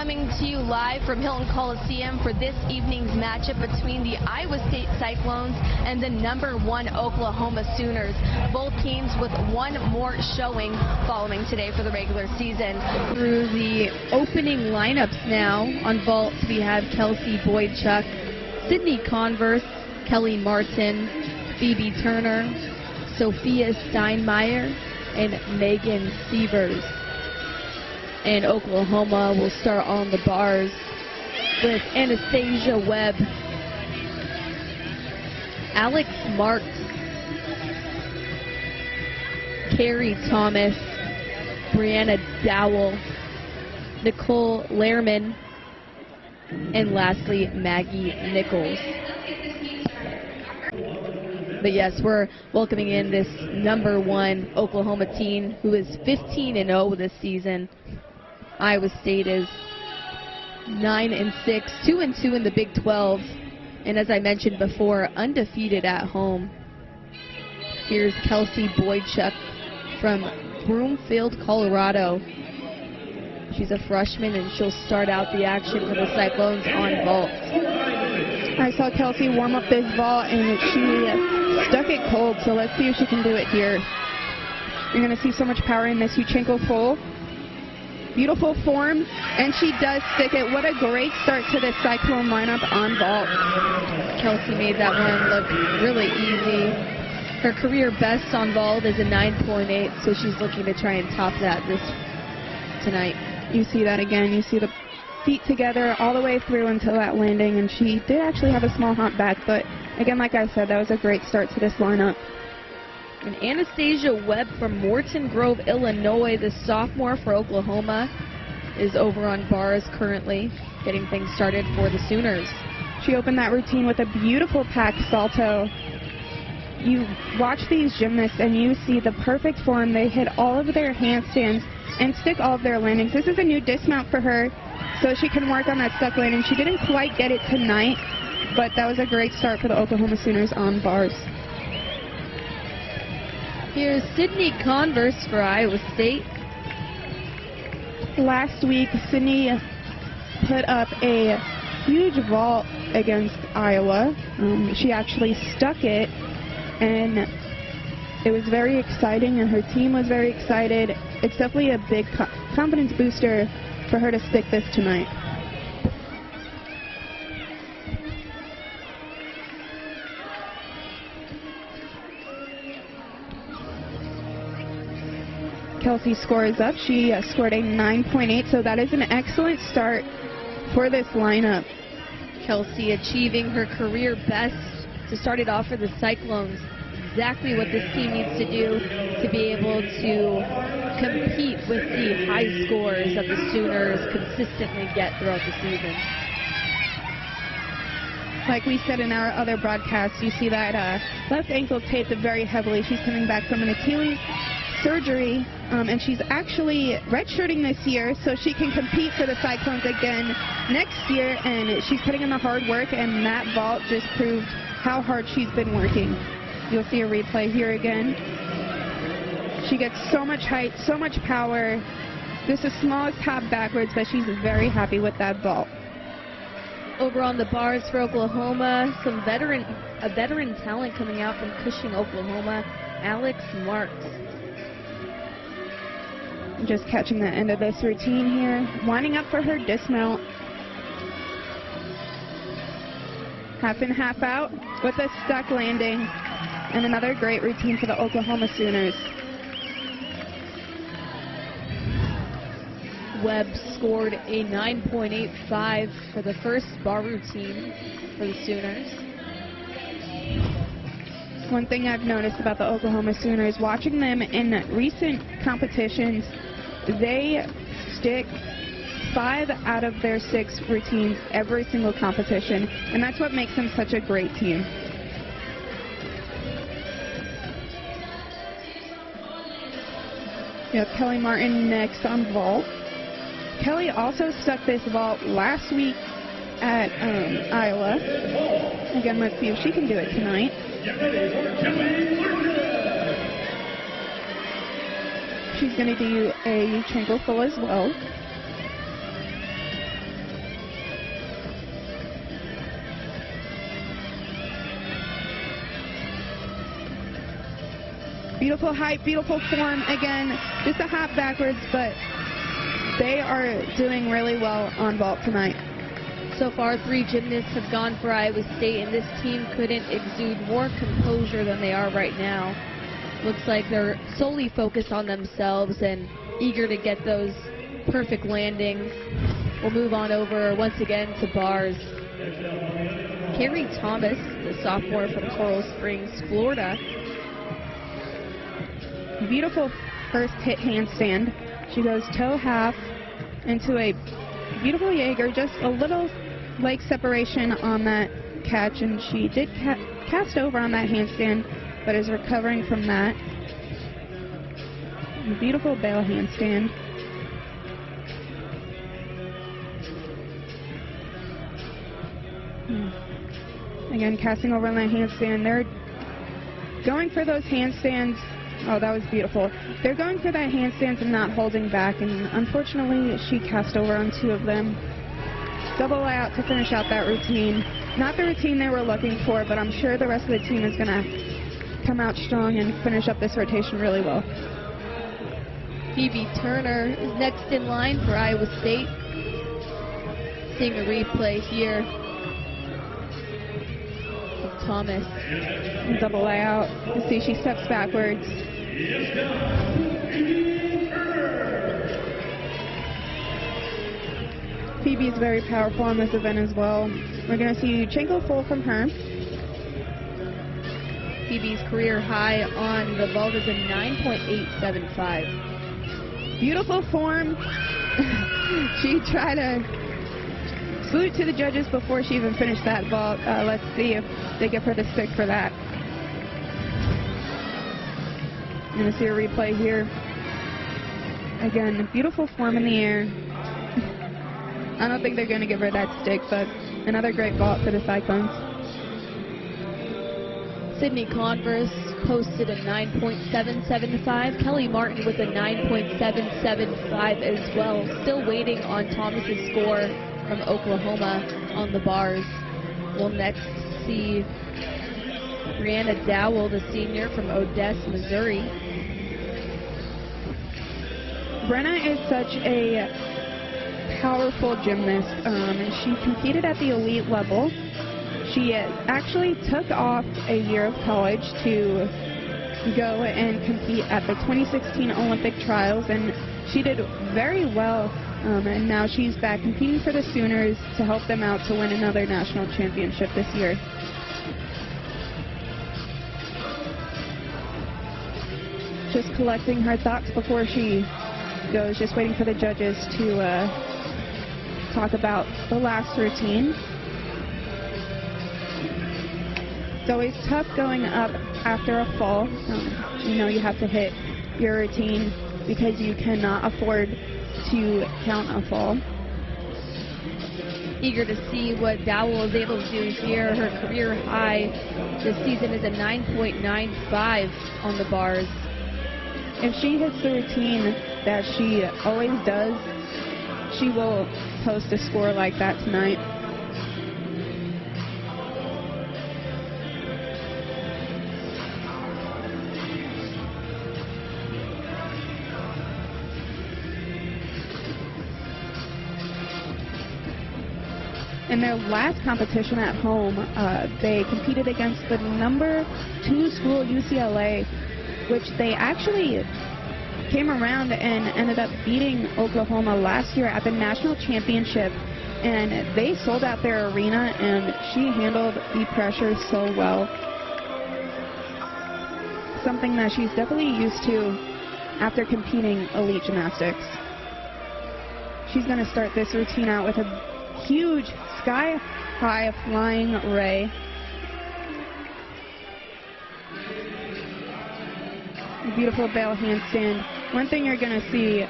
coming to you live from Hilton Coliseum for this evening's matchup between the Iowa State Cyclones and the #1 Oklahoma Sooners. Both teams with one more showing following today for the regular season. Through the opening lineups now on vaults, we have Kelsey Boydchuk, Sydney Converse, Kelly Martin, Phoebe Turner, Sophia Steinmeier, and Megan Sievers. And Oklahoma will start on the bars with Anastasia Webb, Alex Marks, Carrie Thomas, Brianna Dowell, Nicole Lehrman, and lastly Maggie Nichols. But yes, we're welcoming in this #1 Oklahoma team who is 15-0 this season. Iowa State is 9-6, 2-2 in the Big 12, and as I mentioned before, undefeated at home. Here's Kelsey Boydchuk from Broomfield, Colorado. She's a freshman, and she'll start out the action for the Cyclones on vault. I saw Kelsey warm up this vault, and she stuck it cold, so let's see if she can do it here. You're going to see so much power in this Uchenko full. Beautiful form, and she does stick it. What a great start to this Cyclone lineup on vault. Kelsey made that one look really easy. Her career best on vault is a 9.8, so she's looking to try and top that tonight. You see that again. You see the feet together all the way through until that landing, and she did actually have a small hump back, but again, like I said, that was a great start to this lineup. And Anastasia Webb from Morton Grove, Illinois, the sophomore for Oklahoma, is over on bars currently, getting things started for the Sooners. She opened that routine with a beautiful pack salto. You watch these gymnasts and you see the perfect form. They hit all of their handstands and stick all of their landings. This is a new dismount for her, so she can work on that stuck landing. She didn't quite get it tonight, but that was a great start for the Oklahoma Sooners on bars. Here's Sydney Converse for Iowa State. Last week, Sydney put up a huge vault against Iowa. She actually stuck it, and it was very exciting, and her team was very excited. It's definitely a big confidence booster for her to stick this tonight. Kelsey scores up. She scored a 9.8, so that is an excellent start for this lineup. Kelsey achieving her career best to start it off for the Cyclones. Exactly what this team needs to do to be able to compete with the high scores that the Sooners consistently get throughout the season. Like we said in our other broadcasts, you see that left ankle taped very heavily. She's coming back from an Achilles surgery, and she's actually redshirting this year so she can compete for the Cyclones again next year, and she's putting in the hard work, and that vault just proved how hard she's been working. You'll see a replay here again. She gets so much height, so much power. This is smallest hop backwards, but she's very happy with that vault. Over on the bars for Oklahoma, a veteran talent coming out from Cushing, Oklahoma, Alex Marks. Just catching the end of this routine here. Winding up for her dismount. Half in, half out with a stuck landing. And another great routine for the Oklahoma Sooners. Webb scored a 9.85 for the first bar routine for the Sooners. One thing I've noticed about the Oklahoma Sooners, watching them in recent competitions, they stick 5 out of their 6 routines every single competition, and that's what makes them such a great team. We have Kelly Martin next on vault. Kelly also stuck this vault last week at Iowa. Again, let's see if she can do it tonight. She's going to do a Uchenko full as well. Beautiful height, beautiful form. Again, just a hop backwards, but they are doing really well on vault tonight. So far, 3 gymnasts have gone for Iowa State, and this team couldn't exude more composure than they are right now. Looks like they're solely focused on themselves and eager to get those perfect landings. We'll move on over once again to bars. Carrie Thomas, the sophomore from Coral Springs, Florida. Beautiful first hit handstand. She goes toe half into a beautiful Jaeger, just a little leg separation on that catch, and she did cast over on that handstand, but is recovering from that. Beautiful bail handstand. Again, casting over on that handstand. They're going for those handstands. Oh, that was beautiful. They're going for that handstands and not holding back, and unfortunately, she cast over on 2 of them. Double layout to finish out that routine. Not the routine they were looking for, but I'm sure the rest of the team is going to come out strong and finish up this rotation really well. Phoebe Turner is next in line for Iowa State. Seeing a replay here of Thomas. Double layout. You see she steps backwards. Phoebe is very powerful on this event as well. We're going to see Chenko full from her. Phoebe's career high on the vault is a 9.875. Beautiful form. She tried to salute to the judges before she even finished that vault. Let's see if they give her the stick for that. I'm going to see a replay here. Again, beautiful form in the air. I don't think they're going to give her that stick, but another great vault for the Cyclones. Sydney Converse posted a 9.775. Kelly Martin with a 9.775 as well. Still waiting on Thomas's score from Oklahoma on the bars. We'll next see Brianna Dowell, the senior from Odessa, Missouri. Brenna is such a powerful gymnast, and she competed at the elite level. She actually took off a year of college to go and compete at the 2016 Olympic trials, and she did very well, and now she's back competing for the Sooners to help them out to win another national championship this year. Just collecting her thoughts before she goes, just waiting for the judges to talk about the last routine. It's always tough going up after a fall. You know you have to hit your routine because you cannot afford to count a fall. Eager to see what Dowell is able to do here. Her career high this season is a 9.95 on the bars. If she hits the routine that she always does, she will post a score like that tonight. In their last competition at home, they competed against the number 2 school, UCLA, which they actually came around and ended up beating Oklahoma last year at the national championship. And they sold out their arena, and she handled the pressure so well. Something that she's definitely used to after competing elite gymnastics. She's going to start this routine out with a huge sky-high flying ray. A beautiful bail handstand. One thing you're going to see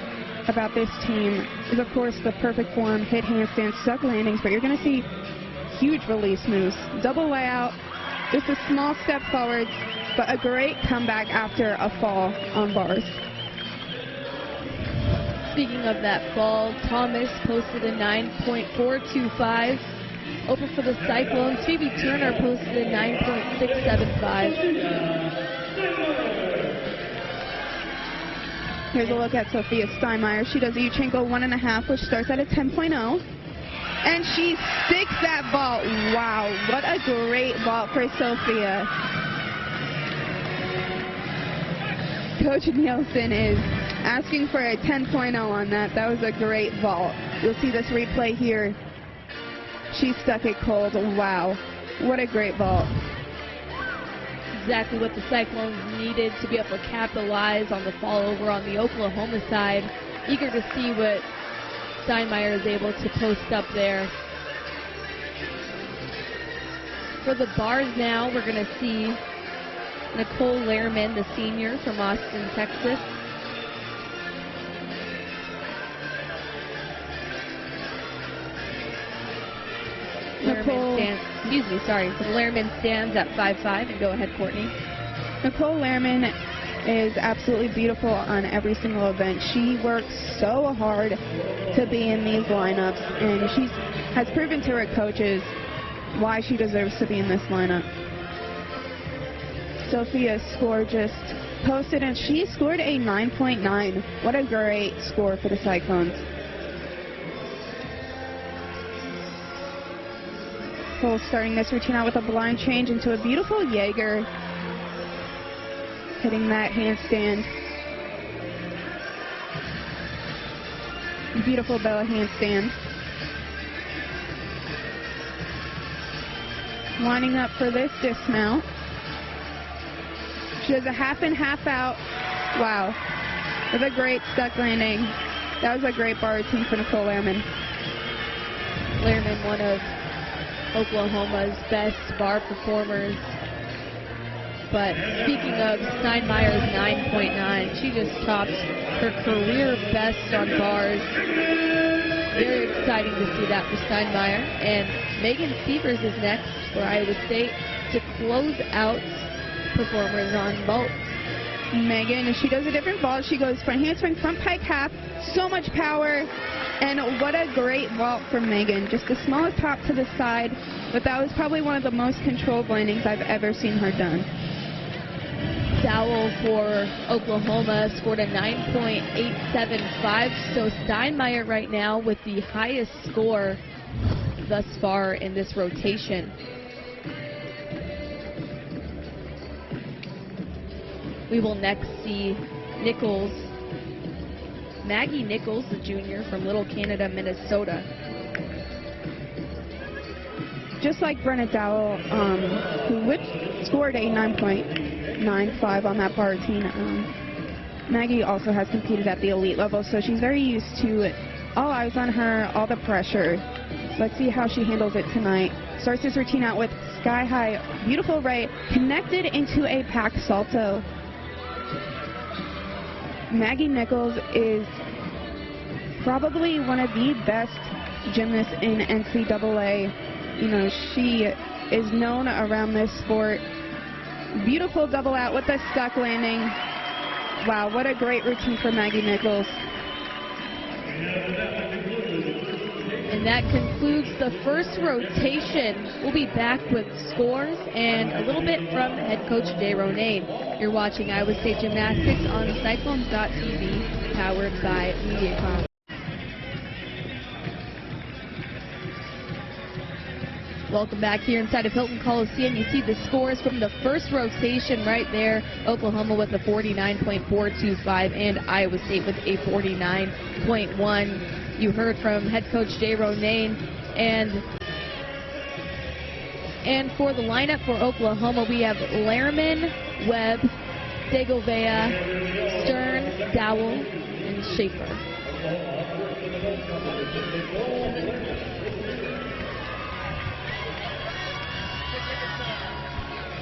about this team is, of course, the perfect form, hit handstands, stuck landings, but you're going to see huge release moves. Double layout, just a small step forward, but a great comeback after a fall on bars. Speaking of that fall, Thomas posted a 9.425. Over for the Cyclones, Phoebe Turner posted a 9.675. Here's a look at Sophia Steinmeier. She does a Yuchenko 1.5, which starts at a 10.0. And she sticks that vault. Wow, what a great vault for Sophia. Coach Nielsen is asking for a 10.0 on that. That was a great vault. You'll see this replay here. She stuck it cold. Wow, what a great vault. Exactly what the Cyclones needed to be able to capitalize on the fall over on the Oklahoma side. Eager to see what Steinmeier is able to post up there. For the bars now, we're going to see Nicole Lehrman, the senior from Austin, Texas. Lehrman stands at 5'5", and go ahead, Courtney. Nicole Lehrman is absolutely beautiful on every single event. She works so hard to be in these lineups, and she has proven to her coaches why she deserves to be in this lineup. Sophia's score just posted, and she scored a 9.9. What a great score for the Cyclones. Cole starting this routine out with a blind change into a beautiful Jaeger, hitting that handstand. Beautiful Bella handstand. Lining up for this dismount. She does a half in, half out. Wow. With a great stuck landing. That was a great bar routine for Nicole Lehrman. Lehrman, one of Oklahoma's best bar performers. But speaking of Steinmeier's 9.9, she just topped her career best on bars. Very exciting to see that for Steinmeier. And Megan Sievers is next for Iowa State to close out performers on vault. Megan, she does a different vault. She goes front handspring, front pike half, so much power. And what a great vault from Megan. Just the smallest hop to the side, but that was probably one of the most controlled landings I've ever seen her done. Dowell for Oklahoma scored a 9.875, so Steinmeier right now with the highest score thus far in this rotation. We will next see Nichols, Maggie Nichols, the junior from Little Canada, Minnesota. Just like Brenna Dowell, who scored a 9.95 on that bar routine. Maggie also has competed at the elite level, so she's very used to it. All eyes on her, all the pressure. Let's see how she handles it tonight. Starts this routine out with sky high, beautiful right, connected into a pack salto. Maggie Nichols is probably one of the best gymnasts in NCAA. You know, she is known around this sport. Beautiful double out with a stuck landing. Wow, what a great routine for Maggie Nichols. And that concludes the first rotation. We'll be back with scores and a little bit from head coach Jay Ronayne. You're watching Iowa State Gymnastics on Cyclones.tv, powered by Mediacom. Welcome back here inside of Hilton Coliseum. You see the scores from the first rotation right there. Oklahoma with a 49.425 and Iowa State with a 49.1. You heard from head coach Jay Ronayne. And for the lineup for Oklahoma, we have Lehrman, Webb, Segovia, Stern, Dowell, and Schaefer.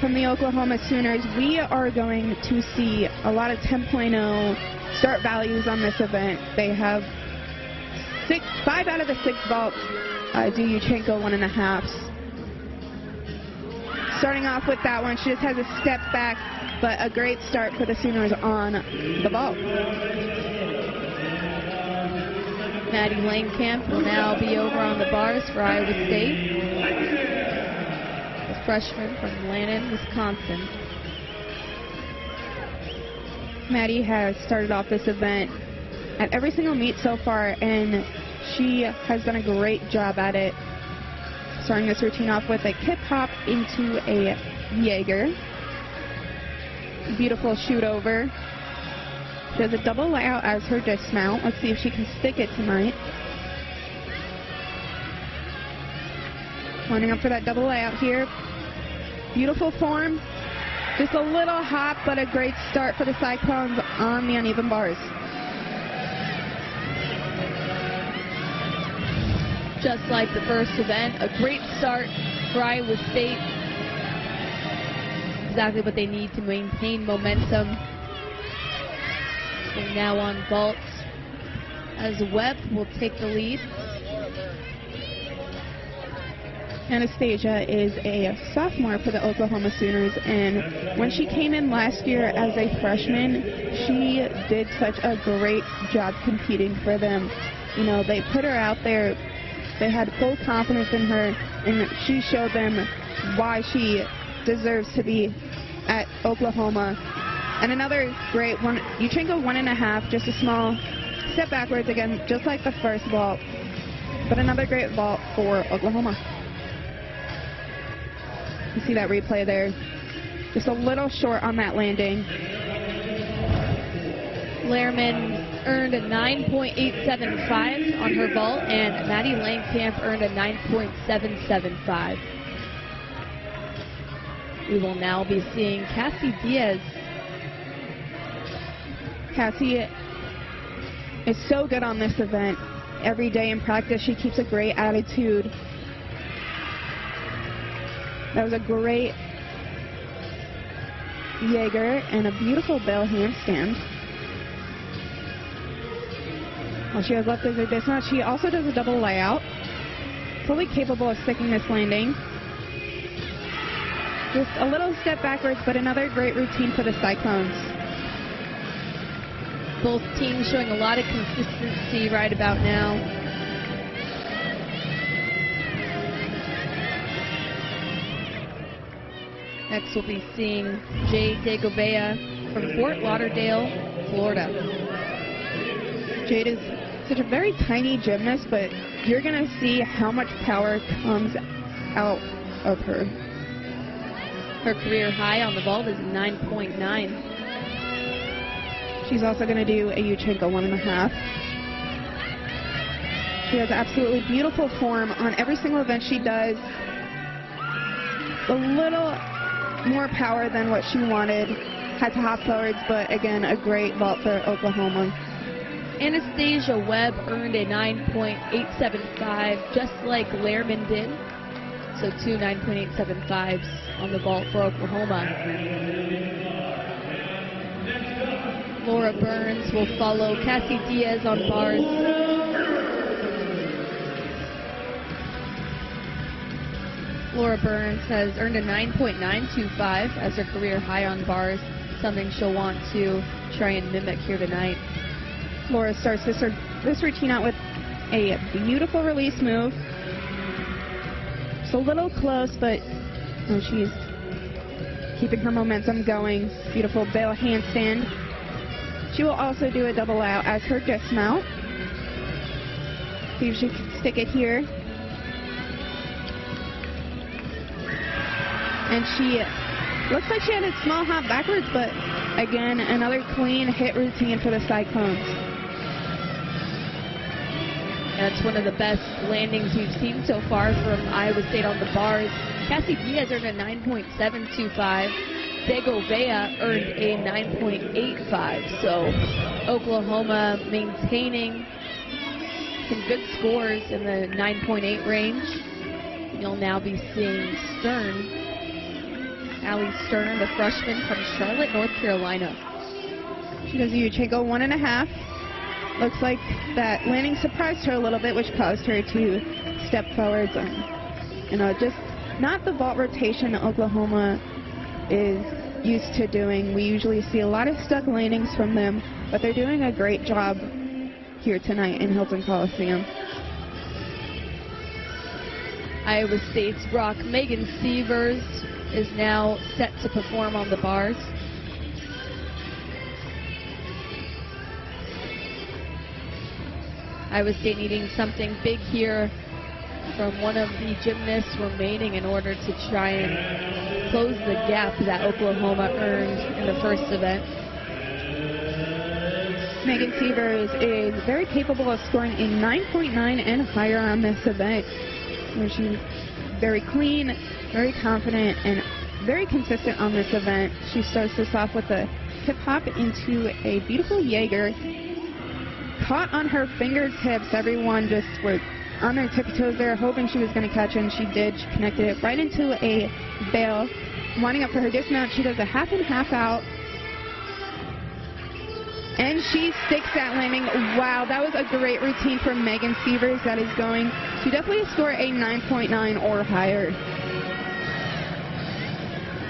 From the Oklahoma Sooners, we are going to see a lot of 10.0 start values on this event. They have 5 out of the 6 vaults do Yuchenko 1.5s. Starting off with that one, she just has a step back, but a great start for the Sooners on the vault. Maddie Langkamp will now be over on the bars for Iowa State. The freshman from Lannon, Wisconsin. Maddie has started off this event at every single meet so far, and she has done a great job at it. Starting this routine off with a kip hop into a Jaeger. Beautiful shoot over. She has a double layout as her dismount. Let's see if she can stick it tonight. Lining up for that double layout here. Beautiful form. Just a little hop, but a great start for the Cyclones on the uneven bars. Just like the first event, a great start for Iowa State. Exactly what they need to maintain momentum. They're now on vault as Webb will take the lead. Anastasia is a sophomore for the Oklahoma Sooners, and when she came in last year as a freshman, she did such a great job competing for them. You know, they put her out there, they had full confidence in her, and she showed them why she deserves to be at Oklahoma. And another great one, Uchenko 1.5, just a small step backwards again, just like the first vault, but another great vault for Oklahoma. You see that replay there. Just a little short on that landing. Lehrman earned a 9.875 on her vault, and Maddie Langkamp earned a 9.775. We will now be seeing Cassie Diaz. Cassie is so good on this event. Every day in practice, she keeps a great attitude. That was a great Jaeger and a beautiful bell handstand. All she has left is her dismount. She also does a double layout. Fully capable of sticking this landing. Just a little step backwards, but another great routine for the Cyclones. Both teams showing a lot of consistency right about now. Next we'll be seeing Jade DeGobea from Fort Lauderdale, Florida. Jade is such a very tiny gymnast, but you're going to see how much power comes out of her. Her career high on the vault is 9.9. She's also going to do a Uchenko 1.5. She has absolutely beautiful form on every single event she does. A little more power than what she wanted. Had to hop forwards, but again, a great vault for Oklahoma. Anastasia Webb earned a 9.875, just like Lehrman did. So two 9.875s on the vault for Oklahoma. Laura Burns will follow Cassie Diaz on bars. Laura Burns has earned a 9.925 as her career high on bars, something she'll want to try and mimic here tonight. Laura starts this routine out with a beautiful release move. It's a little close, but she's keeping her momentum going. Beautiful bail handstand. She will also do a double out as her dismount. See if she can stick it here. And she looks like she had a small hop backwards, but again, another clean hit routine for the Cyclones. That's one of the best landings we've seen so far from Iowa State on the bars. Cassie Diaz earned a 9.725. DeGobea earned a 9.85. So Oklahoma maintaining some good scores in the 9.8 range. You'll now be seeing Stern, Allie Stern, the freshman from Charlotte, North Carolina. She does a Uchenko 1.5. Looks like that landing surprised her a little bit, which caused her to step forwards. Just not the vault rotation Oklahoma is used to doing. We usually see a lot of stuck landings from them, but they're doing a great job here tonight in Hilton Coliseum. Iowa State's rock Megan Sievers is now set to perform on the bars. Iowa State needing something big here from one of the gymnasts remaining in order to try and close the gap that Oklahoma earned in the first event. Megan Sievers is very capable of scoring a 9.9 and higher on this event, where she's very clean, very confident, and very consistent on this event. She starts this off with a hip hop into a beautiful Jaeger. Caught on her fingertips. Everyone just were on their tippy toes there, hoping she was going to catch it, and she did. She connected it right into a bail. Winding up for her dismount, she does a half and half out. And she sticks that landing. Wow, that was a great routine from Megan Sievers. That is going to definitely score a 9.9 or higher.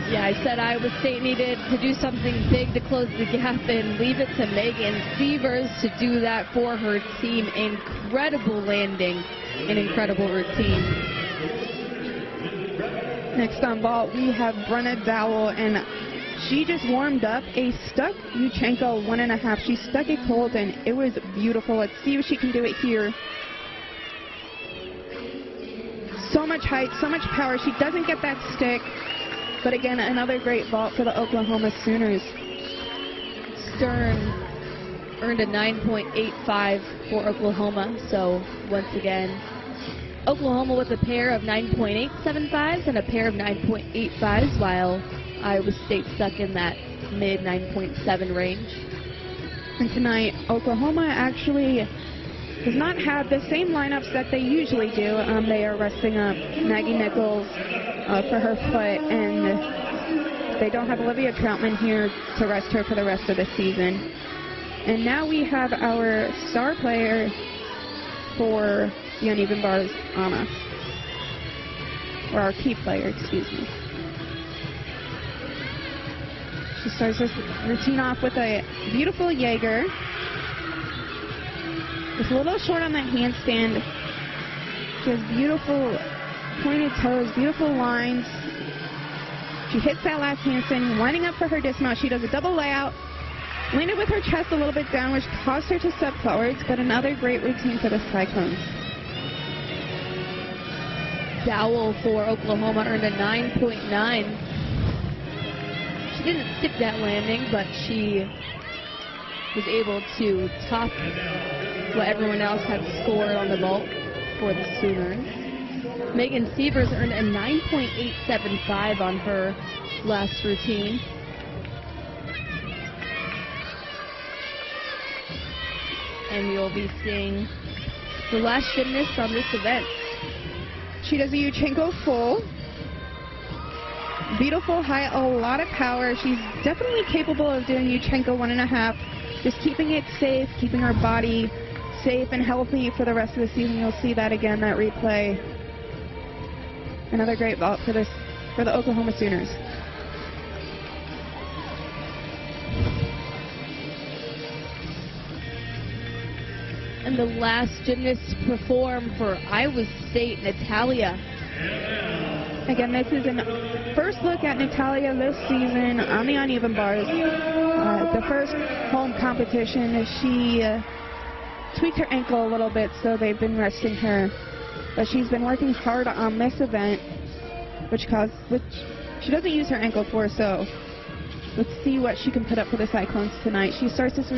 Yeah, I said Iowa State needed to do something big to close the gap and leave it to Megan Sievers to do that for her team. Incredible landing, an incredible routine. Next on vault, we have Brenna Dowell, and she just warmed up a stuck Yuchenko 1.5. She stuck it cold, and it was beautiful. Let's see if she can do it here. So much height, so much power. She doesn't get that stick. But again, another great vault for the Oklahoma Sooners. Stern earned a 9.85 for Oklahoma. So once again, Oklahoma with a pair of 9.875s and a pair of 9.85s, while Iowa State stuck in that mid 9.7 range. And tonight, Oklahoma actually does not have the same lineups that they usually do. They are resting up Maggie Nichols for her foot, and they don't have Olivia Troutman here to rest her for the rest of the season. And now we have our star player for the uneven bars, Anna. Or our key player, excuse me. She starts this routine off with a beautiful Jaeger. It's a little short on that handstand. She has beautiful pointed toes, beautiful lines. She hits that last handstand, winding up for her dismount. She does a double layout, landed with her chest a little bit down, which caused her to step forwards, but another great routine for the Cyclones. Dowell for Oklahoma earned a 9.9. She didn't stick that landing, but she was able to top what everyone else had scored on the vault for the Sooners. Megan Sievers earned a 9.875 on her last routine. And we will be seeing the last gymnast on this event. She does a Yuchenko full. Beautiful height, a lot of power. She's definitely capable of doing Yuchenko 1.5. Just keeping it safe, keeping her body safe and healthy for the rest of the season. You'll see that again, that replay. Another great vault for the Oklahoma Sooners. And the last gymnast to perform for Iowa State, Natalia. Again, this is a first look at Natalia this season on the uneven bars. The first home competition, she tweaked her ankle a little bit, so they've been resting her. But she's been working hard on this event, which she doesn't use her ankle for, so let's see what she can put up for the Cyclones tonight. She starts this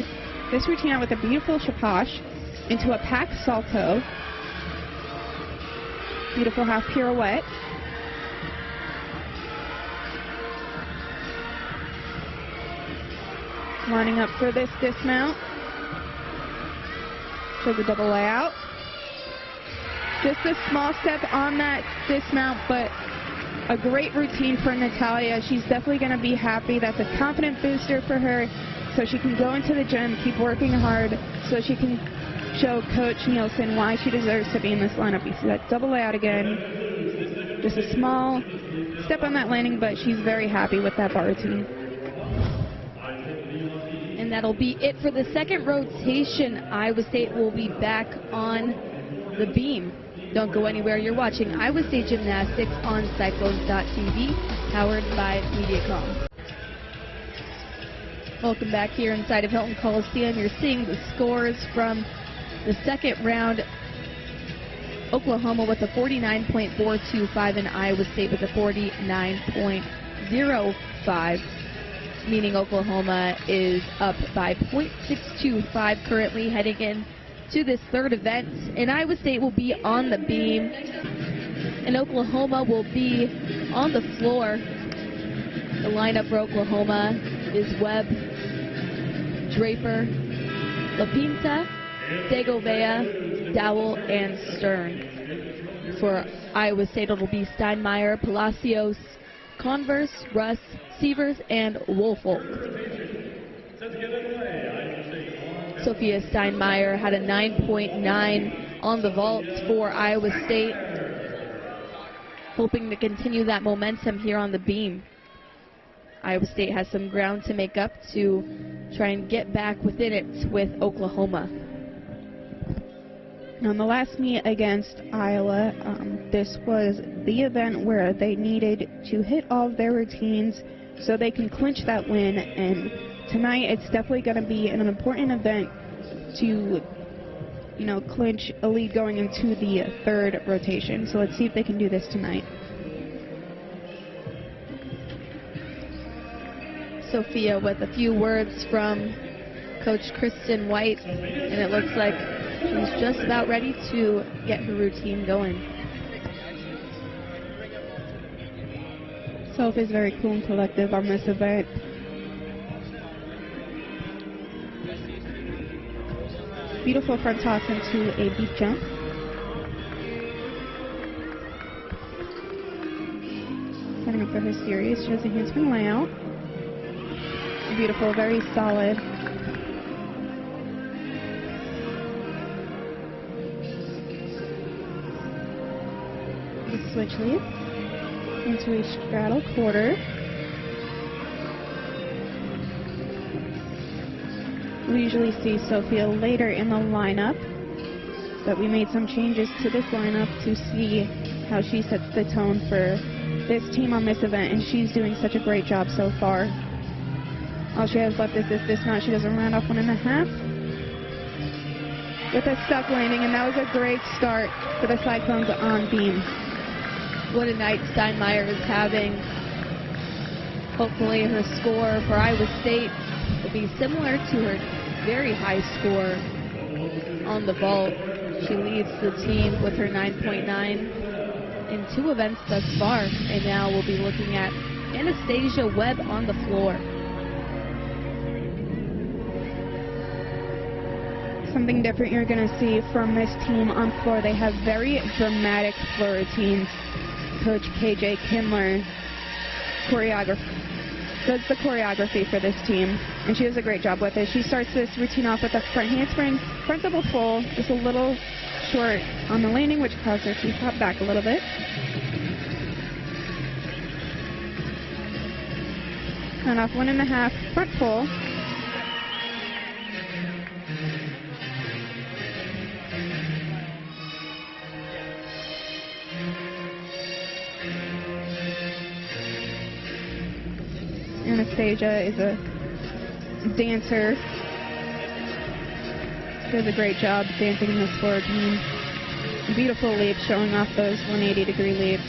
routine out with a beautiful chapache into a pack salto. Beautiful half pirouette. Lining up for this dismount. Shows a double layout. Just a small step on that dismount, but a great routine for Natalia. She's definitely going to be happy. That's a confident booster for her, so she can go into the gym, keep working hard, so she can show Coach Nielsen why she deserves to be in this lineup. You see that double layout again. Just a small step on that landing, but she's very happy with that bar routine. And that'll be it for the second rotation. Iowa State will be back on the beam. Don't go anywhere. You're watching Iowa State Gymnastics on Cyclones.tv, powered by Mediacom. Welcome back here inside of Hilton Coliseum. You're seeing the scores from The second round, Oklahoma with a 49.425 and Iowa State with a 49.05, meaning Oklahoma is up by .625 currently heading in to this third event. And Iowa State will be on the beam, and Oklahoma will be on the floor. The lineup for Oklahoma is Webb, Draper, LaPinta, Segovia, Dowell, and Stern. For Iowa State, it'll be Steinmeier, Palacios, Converse, Russ, Sievers, and Woolfolk. Sophia Steinmeier had a 9.9 on the vault for Iowa State, hoping to continue that momentum here on the beam. Iowa State has some ground to make up to try and get back within it with Oklahoma. On the last meet against Iowa, this was the event where they needed to hit all of their routines so they can clinch that win. And tonight, it's definitely going to be an important event to, clinch a lead going into the third rotation. So let's see if they can do this tonight. Sophia with a few words from Coach Kristen White, and it looks like she's just about ready to get her routine going. Soph is very cool and collective on this event. Beautiful front toss into a beat jump. Setting up for her series. She has a handspring layout. Beautiful, very solid. The switch leap into a straddle quarter. We usually see Sophia later in the lineup, but we made some changes to this lineup to see how she sets the tone for this team on this event, and she's doing such a great job so far. All she has left is this dismount. She does a round off 1.5 with a stuck landing, and that was a great start for the Cyclones on beam. What a night Steinmeier is having. Hopefully her score for Iowa State will be similar to her very high score on the vault. She leads the team with her 9.9 in 2 events thus far, and now we'll be looking at Anastasia Webb on the floor. Something different you're going to see from this team on floor. They have very dramatic floor routines. Coach KJ Kindler does the choreography for this team, and she does a great job with it. She starts this routine off with a front handspring, front double full, just a little short on the landing, which caused her to hop back a little bit. And off 1.5, front full. Anastasia is a dancer. She does a great job dancing in this floor routine. Beautiful leap, showing off those 180-degree leaps.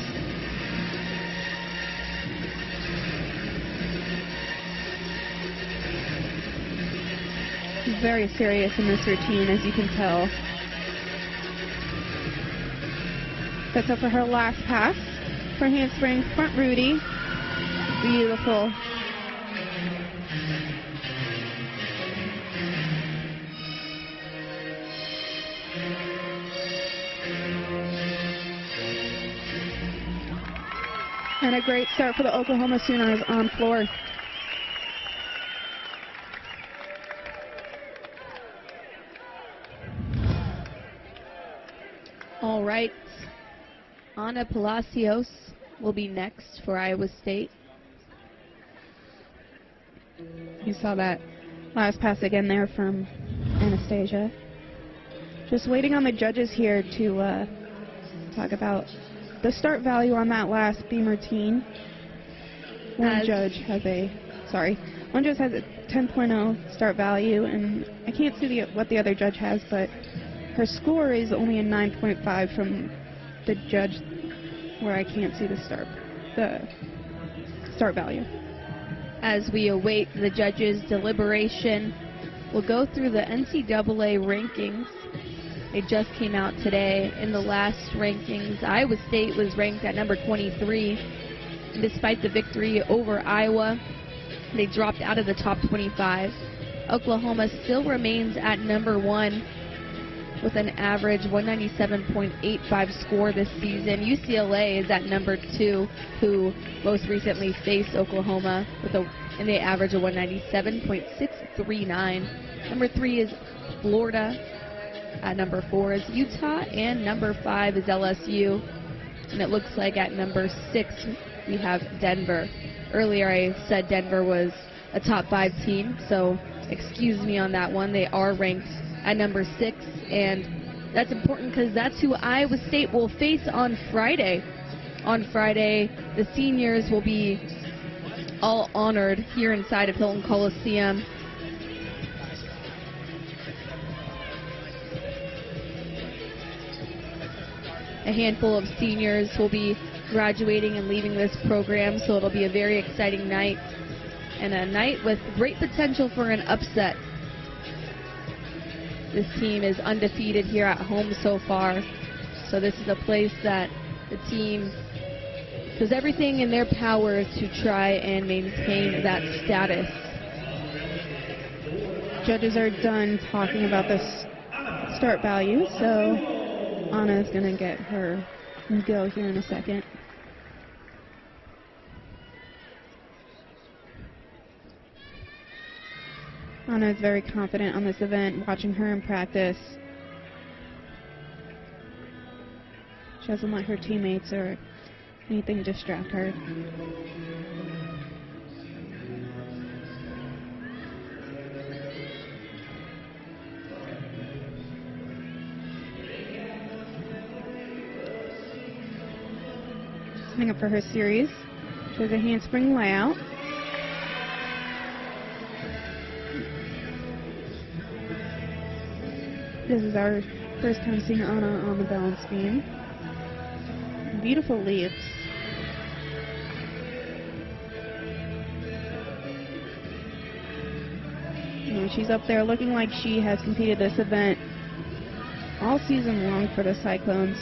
She's very serious in this routine, as you can tell. Sets up for her last pass. For handspring, front Rudy. Beautiful. And a great start for the Oklahoma Sooners on floor. All right. Anna Palacios will be next for Iowa State. You saw that last pass again there from Anastasia. Just waiting on the judges here to talk about the start value on that last beam routine. One judge has a 10.0 start value, and I can't see what the other judge has, but her score is only a 9.5 from the judge, where I can't see the start value. As we await the judges' deliberation, we'll go through the NCAA rankings. They just came out today. In the last rankings, Iowa State was ranked at number 23. And despite the victory over Iowa, they dropped out of the top 25. Oklahoma still remains at number 1 with an average 197.85 score this season. UCLA is at number 2, who most recently faced Oklahoma and they average a 197.639. Number 3 is Florida. At number 4 is Utah, and number 5 is LSU. And it looks like at number 6 we have Denver. Earlier I said Denver was a top 5 team, so excuse me on that one. They are ranked at number 6, and that's important because that's who Iowa State will face on Friday. On Friday, the seniors will be all honored here inside of Hilton Coliseum. A handful of seniors will be graduating and leaving this program, so it'll be a very exciting night, and a night with great potential for an upset. This team is undefeated here at home so far, so this is a place that the team does everything in their power to try and maintain that status. Judges are done talking about the start value, so Anna's going to get her go here in a second. Anna is very confident on this event, watching her in practice. She doesn't let her teammates or anything distract her. Setting up for her series. She has a handspring layout. This is our first time seeing Anna on the balance beam. Beautiful leaps. And she's up there looking like she has competed this event all season long for the Cyclones.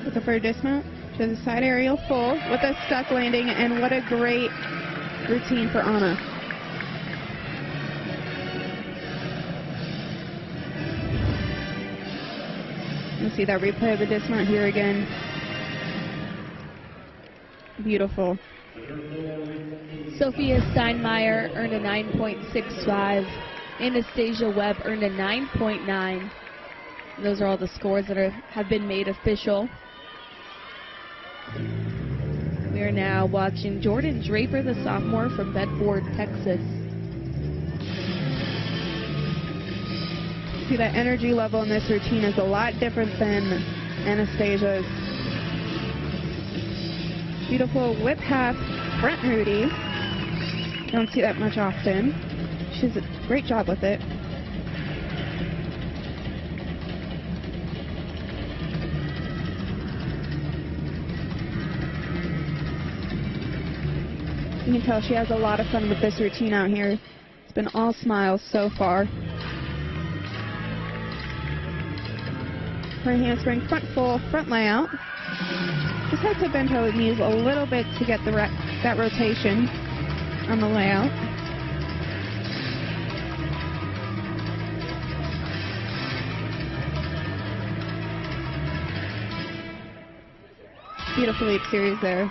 Looking for a dismount. She has a side aerial full with a stuck landing, and what a great routine for Anna. You see that replay of the dismount here again. Beautiful. Sophia Steinmeier earned a 9.65. Anastasia Webb earned a 9.9. Those are all the scores that have been made official. We are now watching Jordan Draper, the sophomore from Bedford, Texas. See, that energy level in this routine is a lot different than Anastasia's. Beautiful whip half front Rudy. Don't see that much often. She does a great job with it. You can tell she has a lot of fun with this routine out here. It's been all smiles so far. Her handspring front full, front layout. Just had to bend her knees a little bit to get that rotation on the layout. Beautiful leap series there.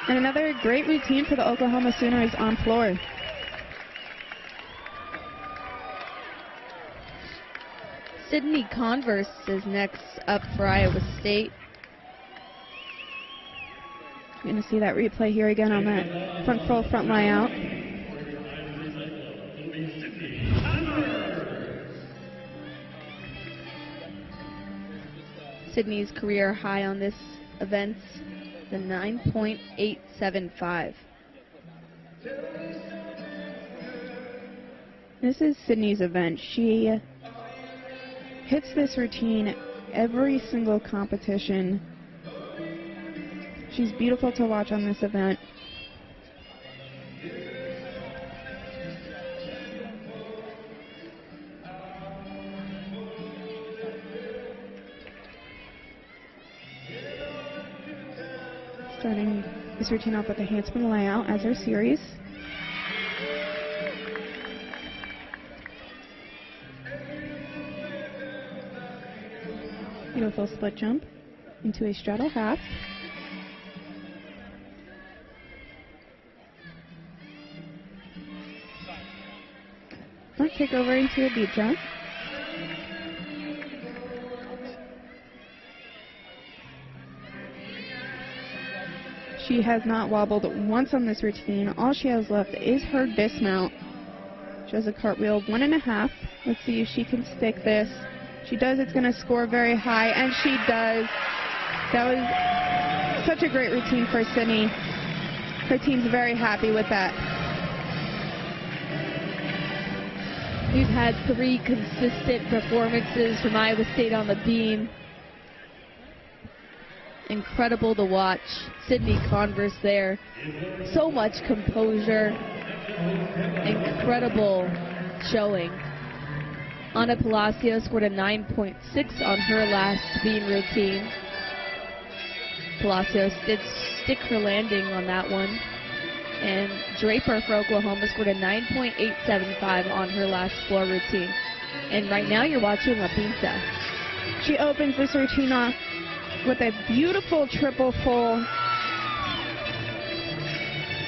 And another great routine for the Oklahoma Sooners on floor. Sydney Converse is next up for Iowa State. You're going to see that replay here again on that front full front layout. Sydney's career high on this event. the 9.875. This is Sydney's event. She hits this routine every single competition. She's beautiful to watch on this event. Starting this routine off with a handspring layout as her series. Beautiful split jump into a straddle half. Front kick over into a beat jump. She has not wobbled once on this routine. All she has left is her dismount. She has a cartwheel 1.5. Let's see if she can stick this. She does. It's going to score very high, and she does. That was such a great routine for Sydney. Her team's very happy with that. We've had 3 consistent performances from Iowa State on the beam. Incredible to watch. Sydney Converse there. So much composure. Incredible showing. Anna Palacio scored a 9.6 on her last beam routine. Palacios did stick her landing on that one. And Draper for Oklahoma scored a 9.875 on her last floor routine. And right now you're watching La Pinta. She opens this routine off with a beautiful triple full.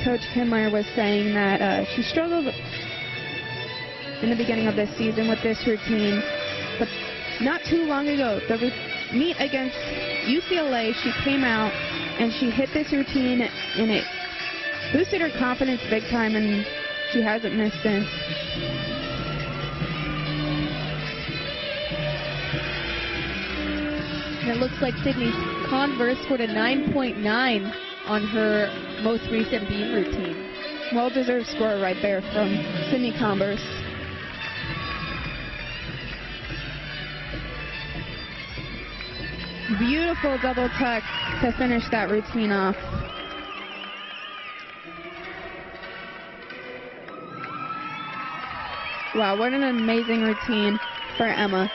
Coach Kinmeyer was saying that she struggled in the beginning of this season with this routine, but not too long ago, the meet against UCLA, she came out and she hit this routine, and it boosted her confidence big time, and she hasn't missed since. And it looks like Sydney Converse scored a 9.9 on her most recent beam routine. Well-deserved score right there from Sydney Converse. Beautiful double tuck to finish that routine off. Wow, what an amazing routine for Emma.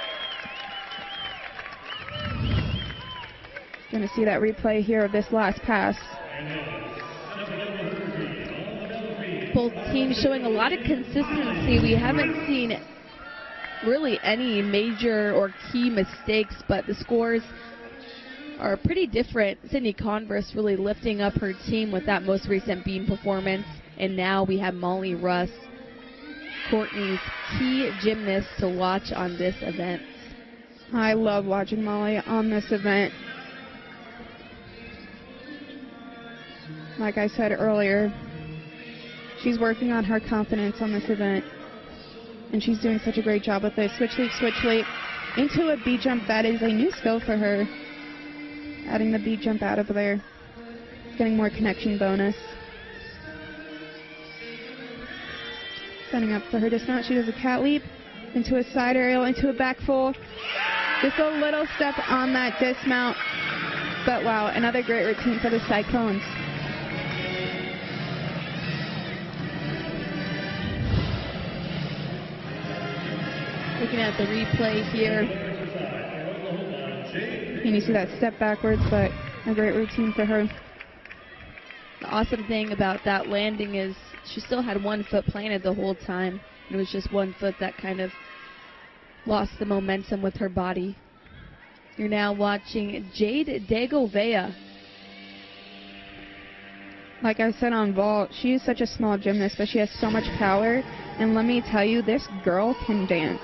Going to see that replay here of this last pass. Both teams showing a lot of consistency. We haven't seen really any major or key mistakes, but the scores are pretty different. Sydney Converse really lifting up her team with that most recent beam performance. And now we have Molly Russ, Courtney's key gymnast to watch on this event. I love watching Molly on this event. Like I said earlier, she's working on her confidence on this event, and she's doing such a great job with it. Switch leap into a beat jump. That is a new skill for her. Adding the beat jump out of there, getting more connection bonus. Setting up for her dismount. She does a cat leap into a side aerial, into a back full. Just a little step on that dismount. But wow, another great routine for the Cyclones. Looking at the replay here. And you see that step backwards, but a great routine for her. The awesome thing about that landing is she still had one foot planted the whole time. It was just one foot that kind of lost the momentum with her body. You're now watching Jade Degovea. Like I said on vault, she is such a small gymnast, but she has so much power. And let me tell you, this girl can dance.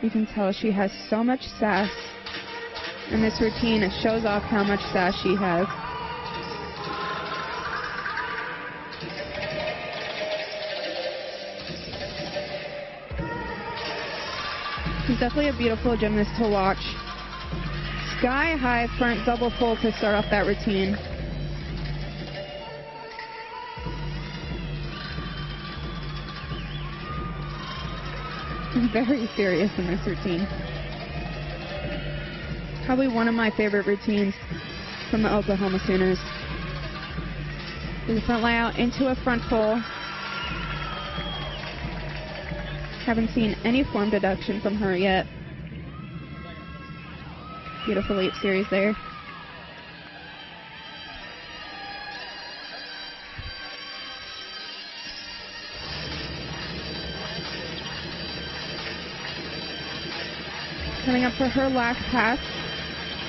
You can tell she has so much sass. And this routine shows off how much sass she has. She's definitely a beautiful gymnast to watch. sky-high front double full to start off that routine. Very serious in this routine. Probably one of my favorite routines from the Oklahoma Sooners. The front layout into a front full. Haven't seen any form deduction from her yet. Beautiful leap series there. Coming up for her last pass.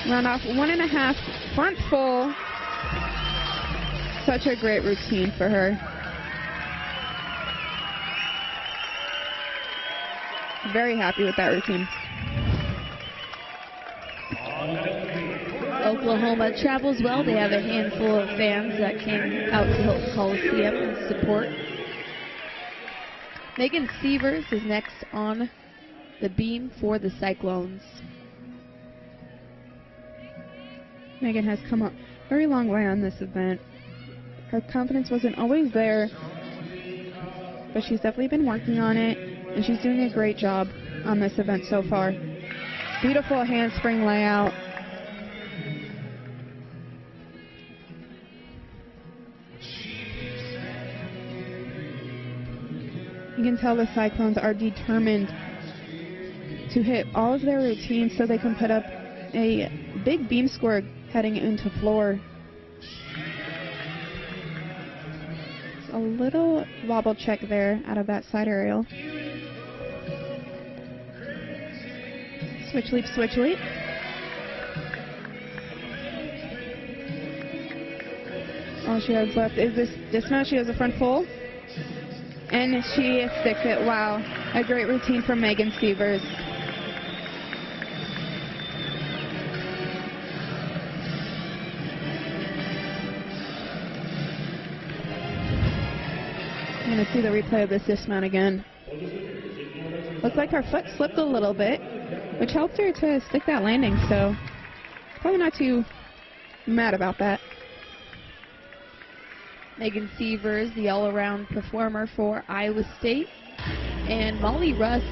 Round off 1.5 front full. Such a great routine for her. Very happy with that routine. Oklahoma travels well. They have a handful of fans that came out to Hilton Coliseum in support. Megan Sievers is next on the beam for the Cyclones. Megan has come a very long way on this event. Her confidence wasn't always there, but she's definitely been working on it, and she's doing a great job on this event so far. Beautiful handspring layout. You can tell the Cyclones are determined to hit all of their routines so they can put up a big beam score heading into floor. It's a little wobble check there out of that side aerial. Switch leap, switch leap. All she has left is this dismount. She has a front full. And she sticks it. Wow. A great routine from Megan Sievers. I'm going to see the replay of this dismount again. Looks like her foot slipped a little bit, which helped her to stick that landing, so probably not too mad about that. Megan Sievers, the all-around performer for Iowa State, and Molly Russ,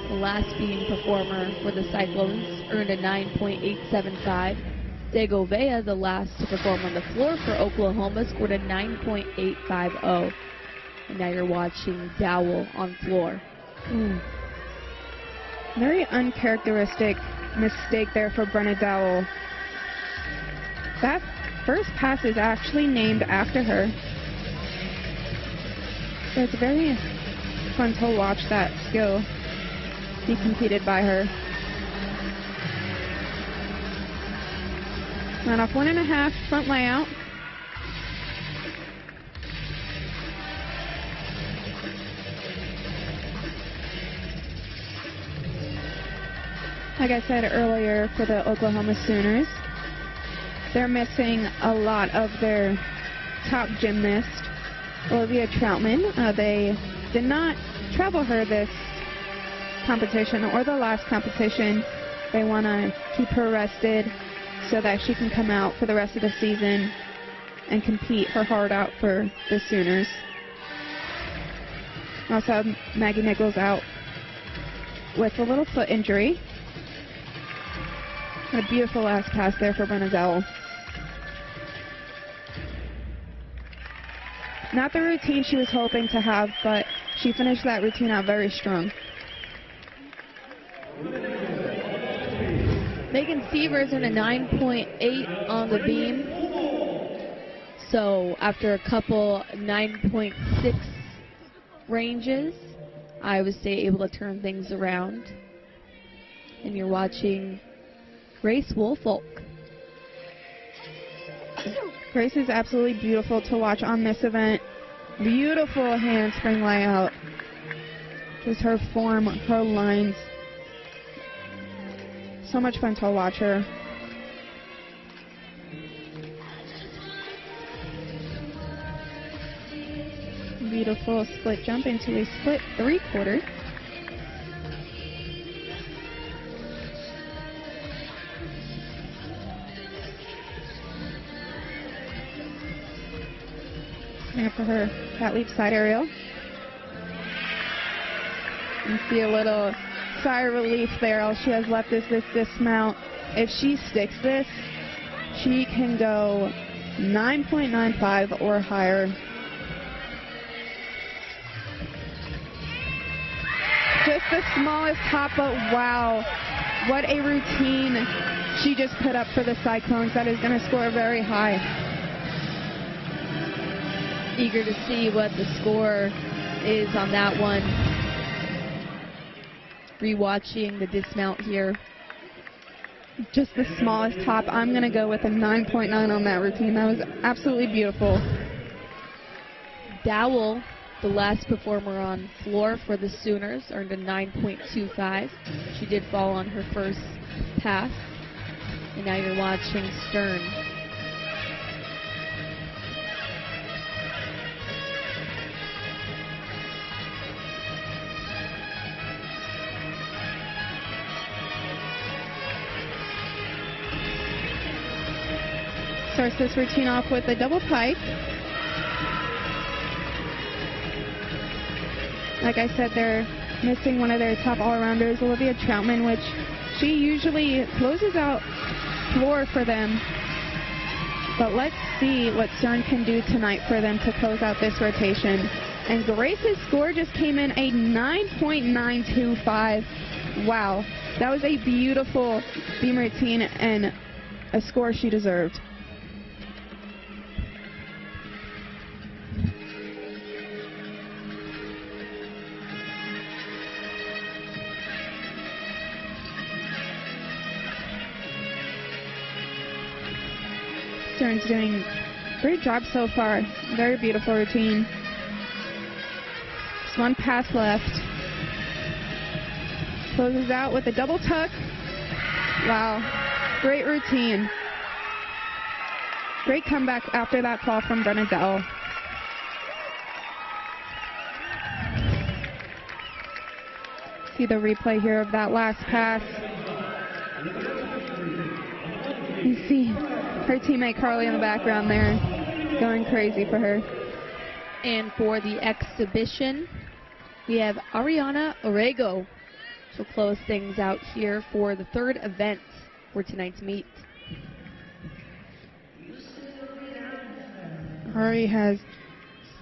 the last beam performer for the Cyclones, earned a 9.875. Segovia, the last to perform on the floor for Oklahoma, scored a 9.850. And now you're watching Dowell on floor. Very uncharacteristic mistake there for Brenna Dowell. That first pass is actually named after her. So it's very fun to watch that skill be competed by her. Run off 1.5 front layout. Like I said earlier, for the Oklahoma Sooners, they're missing a lot of their top gymnast, Olivia Troutman. They did not travel her this competition or the last competition. They want to keep her rested so that she can come out for the rest of the season and compete her heart out for the Sooners. Also have Maggie Nichols out with a little foot injury. And a beautiful last pass there for Brenna Dowell. Not the routine she was hoping to have, but she finished that routine out very strong. Megan Sievers in a 9.8 on the beam. So after a couple 9.6 ranges, Iowa State able to turn things around. And you're watching Grace Woolfolk. Grace is absolutely beautiful to watch on this event. Beautiful handspring layout. Just her form, her lines. So much fun to watch her. Beautiful split jump into a split 3/4. Coming up for her cat leap side aerial. You see a little sigh of relief there. All she has left is this dismount. If she sticks this, she can go 9.95 or higher. Just the smallest hop, but wow, what a routine she just put up for the Cyclones. That is going to score very high. Eager to see what the score is on that one. Rewatching the dismount here. Just the smallest hop. I'm going to go with a 9.9 on that routine. That was absolutely beautiful. Dowell, the last performer on floor for the Sooners, earned a 9.25. She did fall on her first pass. And now you're watching Stern. Starts this routine off with a double pike. Like I said, they're missing one of their top all-arounders, Olivia Troutman, which she usually closes out floor for them. But let's see what Stern can do tonight for them to close out this rotation. And Grace's score just came in a 9.925. Wow, that was a beautiful beam routine and a score she deserved. Stern's doing a great job so far. Very beautiful routine. Just one pass left. Closes out with a double tuck. Wow, great routine. Great comeback after that fall from Brenna Dowell. See the replay here of that last pass. You see her teammate Carly in the background there, going crazy for her. And for the exhibition, we have Ariana Orrego. She'll close things out here for the third event for tonight's meet. Ari has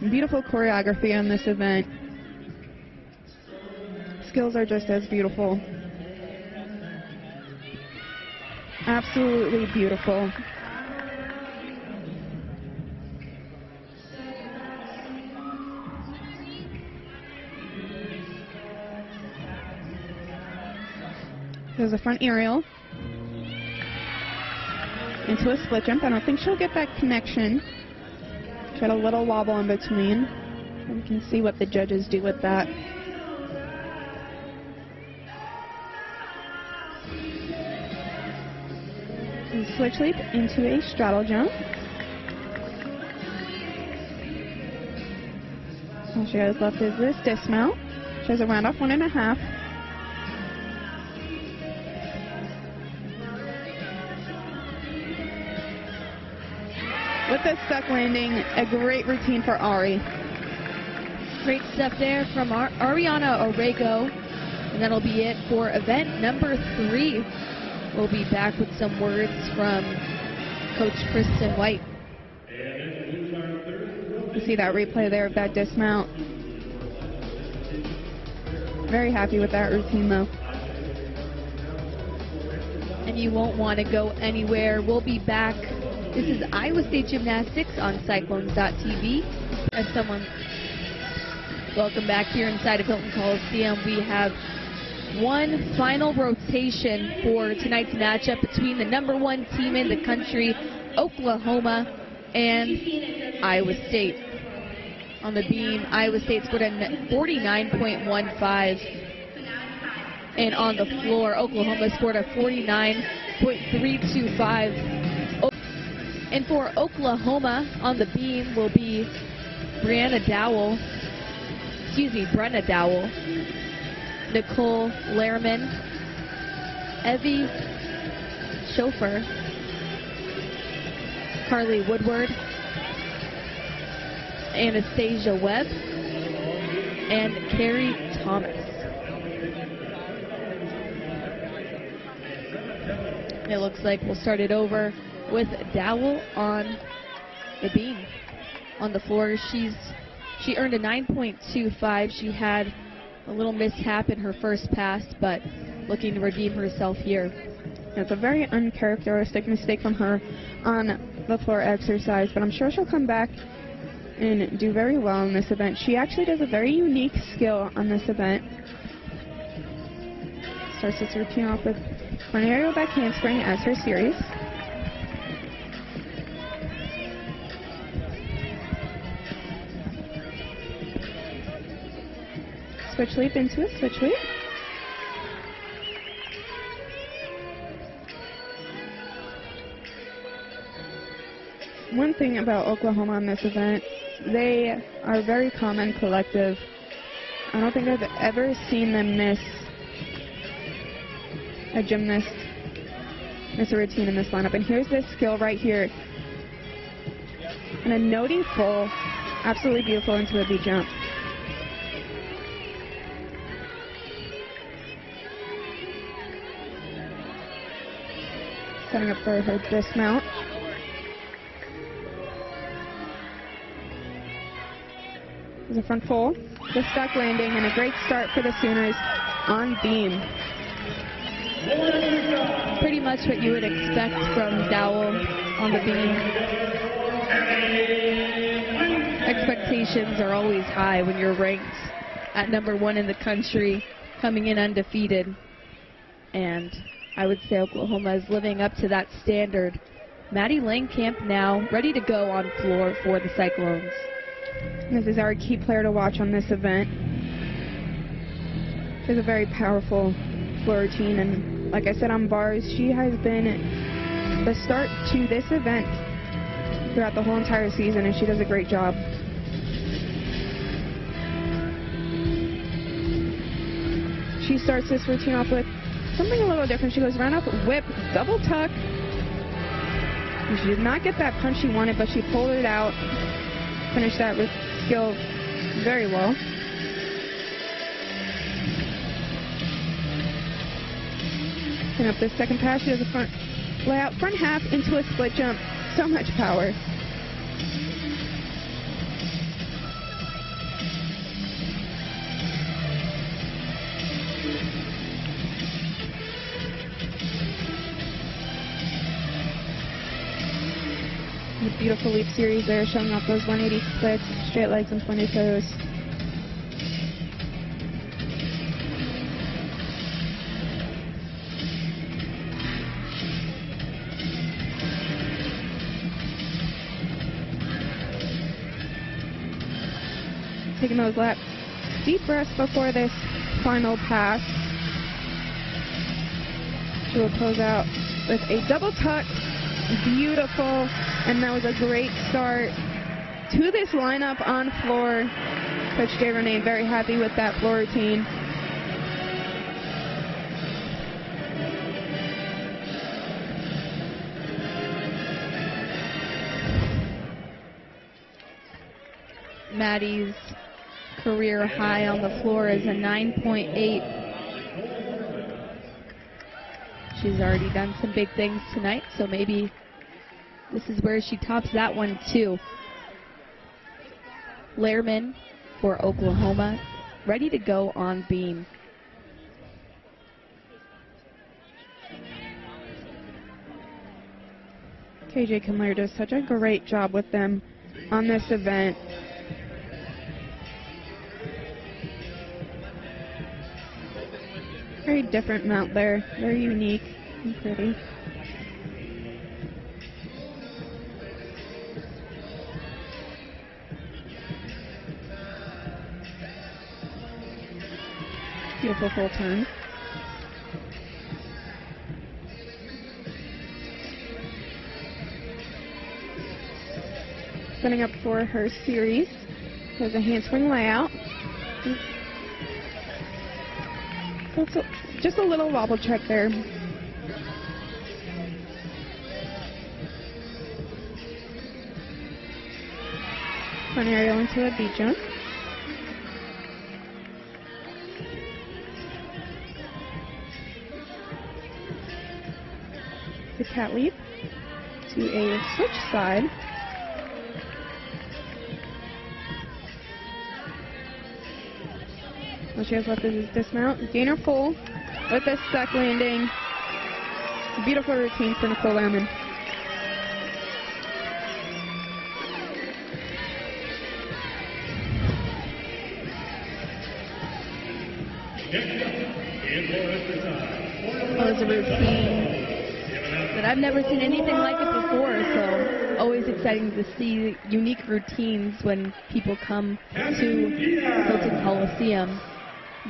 beautiful choreography on this event. Skills are just as beautiful. Absolutely beautiful. There's a front aerial into a split jump. I don't think she'll get that connection. Got a little wobble in between. And we can see what the judges do with that. And switch leap into a straddle jump. All she has left is this dismount. She has a round off 1.5. With the stuck landing, a great routine for Ari. Great stuff there from Ariana Orrego. And that'll be it for event number 3. We'll be back with some words from Coach Kristen White. You see that replay there of that dismount. Very happy with that routine though. And you won't want to go anywhere. We'll be back. This is Iowa State Gymnastics on Cyclones.tv. As someone, welcome back here inside of Hilton Coliseum. We have one final rotation for tonight's matchup between the #1 team in the country, Oklahoma, and Iowa State. On the beam, Iowa State scored a 49.15. And on the floor, Oklahoma scored a 49.325. And for Oklahoma, on the beam will be Brenna Dowell, Nicole Lehrman, Evie Schofer, Carly Woodward, Anastasia Webb, and Carrie Thomas. It looks like we'll start it over with Dowell on the beam. On the floor, she earned a 9.25. She had a little mishap in her first pass, but looking to redeem herself here. It's a very uncharacteristic mistake from her on the floor exercise, but I'm sure she'll come back and do very well in this event. She actually does a very unique skill on this event. Starts this routine off with an aerial back handspring as her series. Switch leap into a switch leap. One thing about Oklahoma on this event, they are very calm and collective. I don't think I've ever seen them miss a gymnast, miss a routine in this lineup. And here's this skill right here. And a noti full, absolutely beautiful into a V jump. Setting up for her dismount. There's a front full, the stuck landing, and a great start for the Sooners on beam. Pretty much what you would expect from Dowell on the beam. Expectations are always high when you're ranked at #1 in the country, coming in undefeated. And I would say Oklahoma is living up to that standard. Maddie Langkamp now ready to go on floor for the Cyclones. This is our key player to watch on this event. She has a very powerful floor routine, and like I said on bars, she has been the start to this event throughout the whole entire season, and she does a great job. She starts this routine off with something a little different. She goes round up, whip, double tuck. And she did not get that punch she wanted, but she pulled it out. Finished that with skill very well. And up this second pass, she does a front layout, front half into a split jump. So much power. The beautiful leap series there, showing off those 180 splits, straight legs and pointed toes. Taking those laps, deep breaths before this final pass. She will close out with a double tuck. Beautiful, and that was a great start to this lineup on floor. Coach Jay Renee very happy with that floor routine. Maddie's career high on the floor is a 9.8. She's already done some big things tonight, so maybe this is where she tops that one too. Lehrman for Oklahoma, ready to go on beam. KJ Kimler does such a great job with them on this event. Very different mount there, very unique and pretty. Beautiful full turn. Setting up for her series. There's a handspring layout. So just a little wobble check there. Front aerial into a beat jump. The cat leap to a switch side. All she has left is dismount. Gainer full with a stuck landing. Beautiful routine for Nicole Lehrman. Well, it's a routine that I've never seen anything like it before, so always exciting to see unique routines when people come to Hilton Coliseum.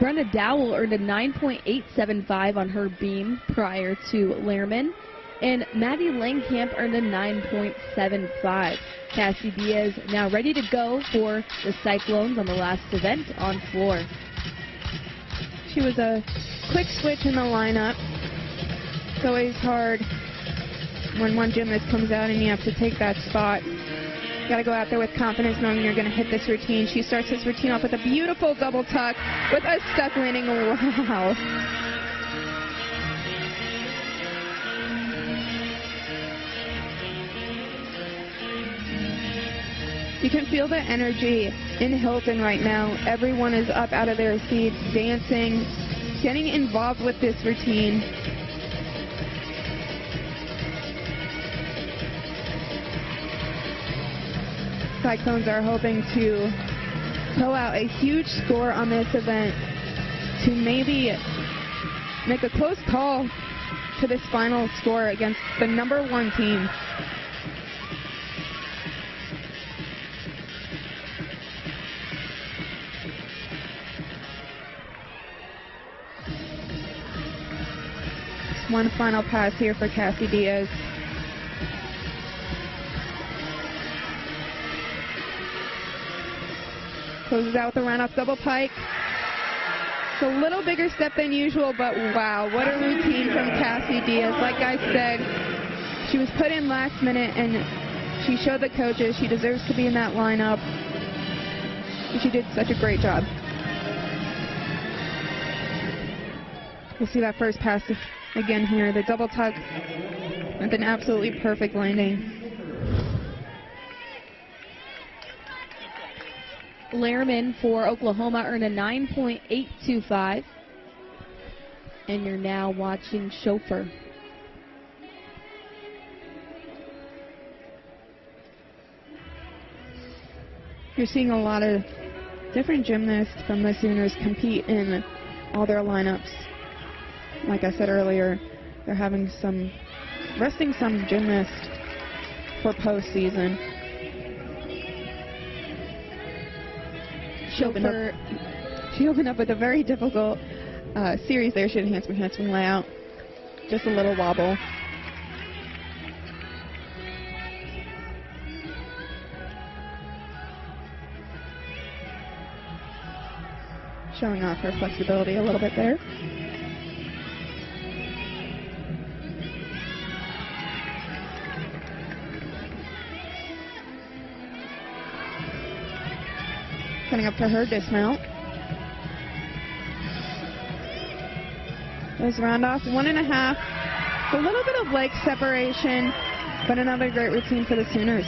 Brenda Dowell earned a 9.875 on her beam prior to Lehrman, and Maddie Langkamp earned a 9.75. Cassie Diaz now ready to go for the Cyclones on the last event on floor. She was a quick switch in the lineup. It's always hard when one gymnast comes out and you have to take that spot. You got to go out there with confidence knowing you're going to hit this routine. She starts this routine off with a beautiful double tuck with a stuck landing. Wow. You can feel the energy in Hilton right now. Everyone is up out of their seats, dancing, getting involved with this routine. Cyclones are hoping to pull out a huge score on this event to maybe make a close call to this final score against the #1 team. One final pass here for Cassie Diaz. Closes out with a round-off double pike. It's a little bigger step than usual, but wow, what a routine from Cassie Diaz. Like I said, she was put in last minute, and she showed the coaches she deserves to be in that lineup. And she did such a great job. We'll see that first pass again here, the double tuck with an absolutely perfect landing. Lehrman for Oklahoma earned a 9.825. And you're now watching Chauffeur. You're seeing a lot of different gymnasts from the Sooners compete in all their lineups. Like I said earlier, they're resting some gymnasts for postseason. She opened up with a very difficult series there. She had a handspring layout. Just a little wobble. Showing off her flexibility a little bit there. Coming up to her dismount. There's round off 1.5. A little bit of leg separation, but another great routine for the Sooners.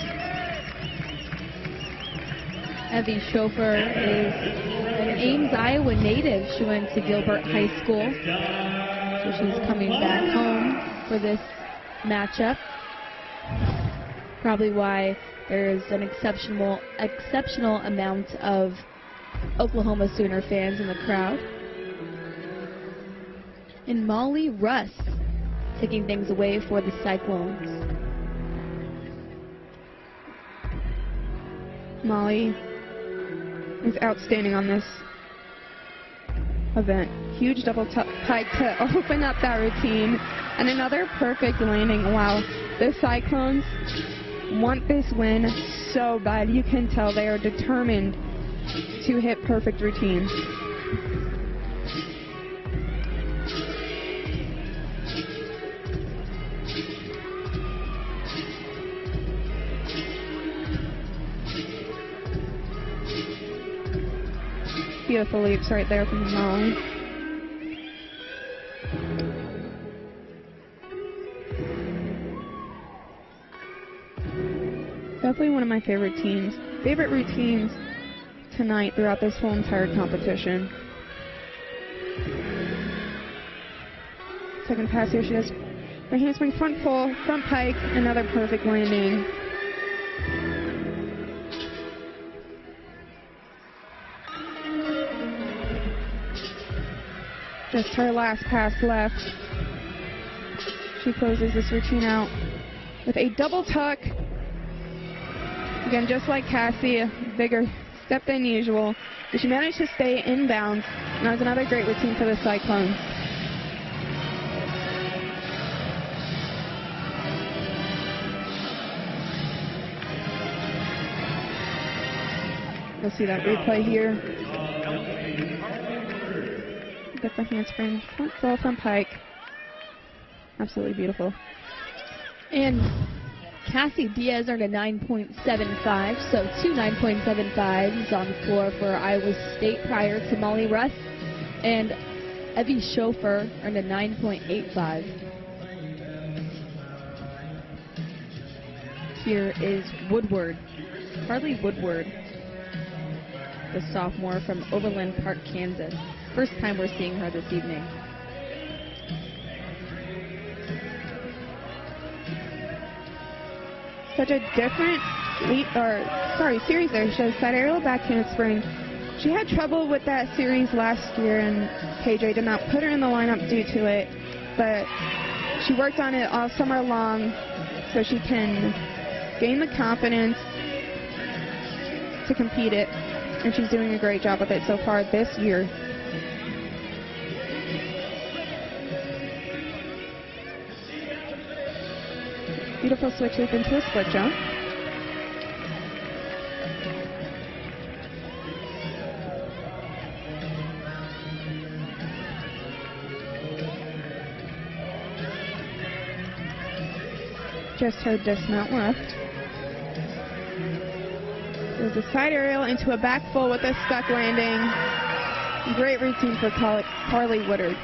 Evie Chauffeur is an Ames, Iowa native. She went to Gilbert High School, so she's coming back home for this matchup. Probably why there's an exceptional amount of Oklahoma Sooner fans in the crowd. And Molly Russ taking things away for the Cyclones. Molly is outstanding on this event. Huge double pike to open up that routine. And another perfect landing. Wow, the Cyclones want this win so bad. You can tell they are determined to hit perfect routines. Beautiful leaps right there from Molly. Definitely one of my favorite routines tonight throughout this whole entire competition. Second pass here, she does her handspring front full, front pike, another perfect landing. Just her last pass left. She closes this routine out with a double tuck. Again, just like Cassie, a bigger step than usual. But she managed to stay in bounds. And that was another great routine for the Cyclones. You'll see that replay here. Get the handspring, front full, front pike. Absolutely beautiful. And Cassie Diaz earned a 9.75, so 2 9.75s on the floor for Iowa State prior to Molly Russ. And Evie Schofer earned a 9.85. Here is Woodward, Carly Woodward, the sophomore from Overland Park, Kansas. First time we're seeing her this evening. Such a different series there. She has side aerial back handspring. She had trouble with that series last year, and KJ did not put her in the lineup due to it. But she worked on it all summer long so she can gain the confidence to compete it. And she's doing a great job with it so far this year. Beautiful switch loop into a split jump. Just her dismount left. There's a side aerial into a back full with a stuck landing. Great routine for Carly Woodward.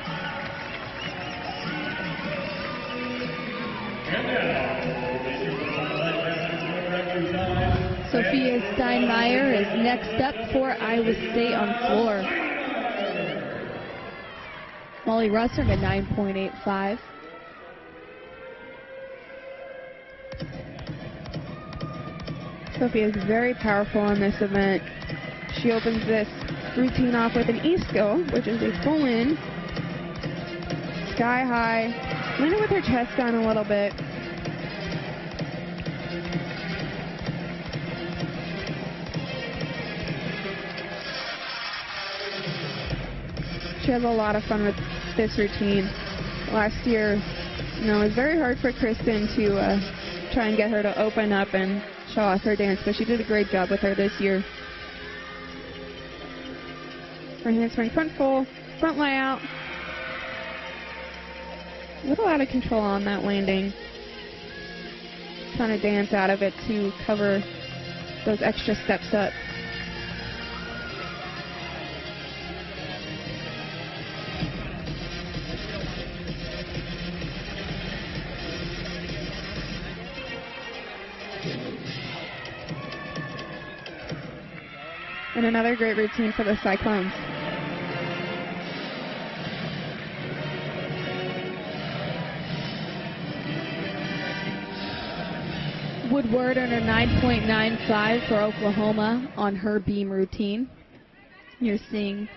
Sophia Steinmeier is next up for Iowa State on floor. Molly Russ earned a 9.85. Sophia is very powerful in this event. She opens this routine off with an E-skill, which is a full in, sky high, landed with her chest down a little bit. She has a lot of fun with this routine. Last year, it was very hard for Kristen to try and get her to open up and show off her dance, but she did a great job with her this year. Her handspring front full, front layout. A little out of control on that landing. Trying to dance out of it to cover those extra steps up. And another great routine for the Cyclones. Woodward earned a 9.95 for Oklahoma on her beam routine. You're seeing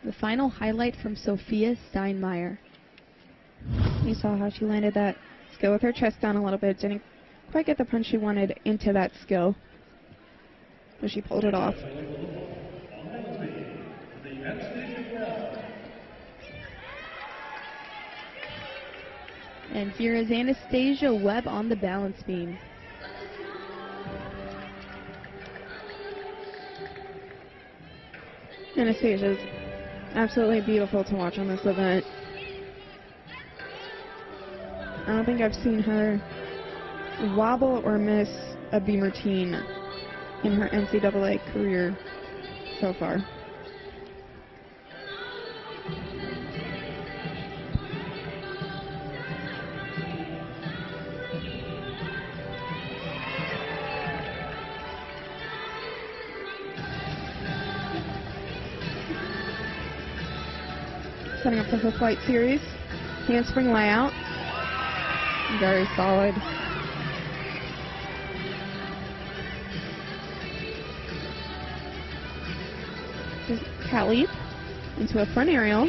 the final highlight from Sophia Steinmeier. You saw how she landed that skill with her chest down a little bit. Didn't quite get the punch she wanted into that skill, but she pulled it off. And here is Anastasia Webb on the balance beam. Anastasia's absolutely beautiful to watch on this event. I don't think I've seen her wobble or miss a beam routine in her NCAA career. so far. Setting up for her flight series. Handspring layout. Very solid. Just cat leap into a front aerial.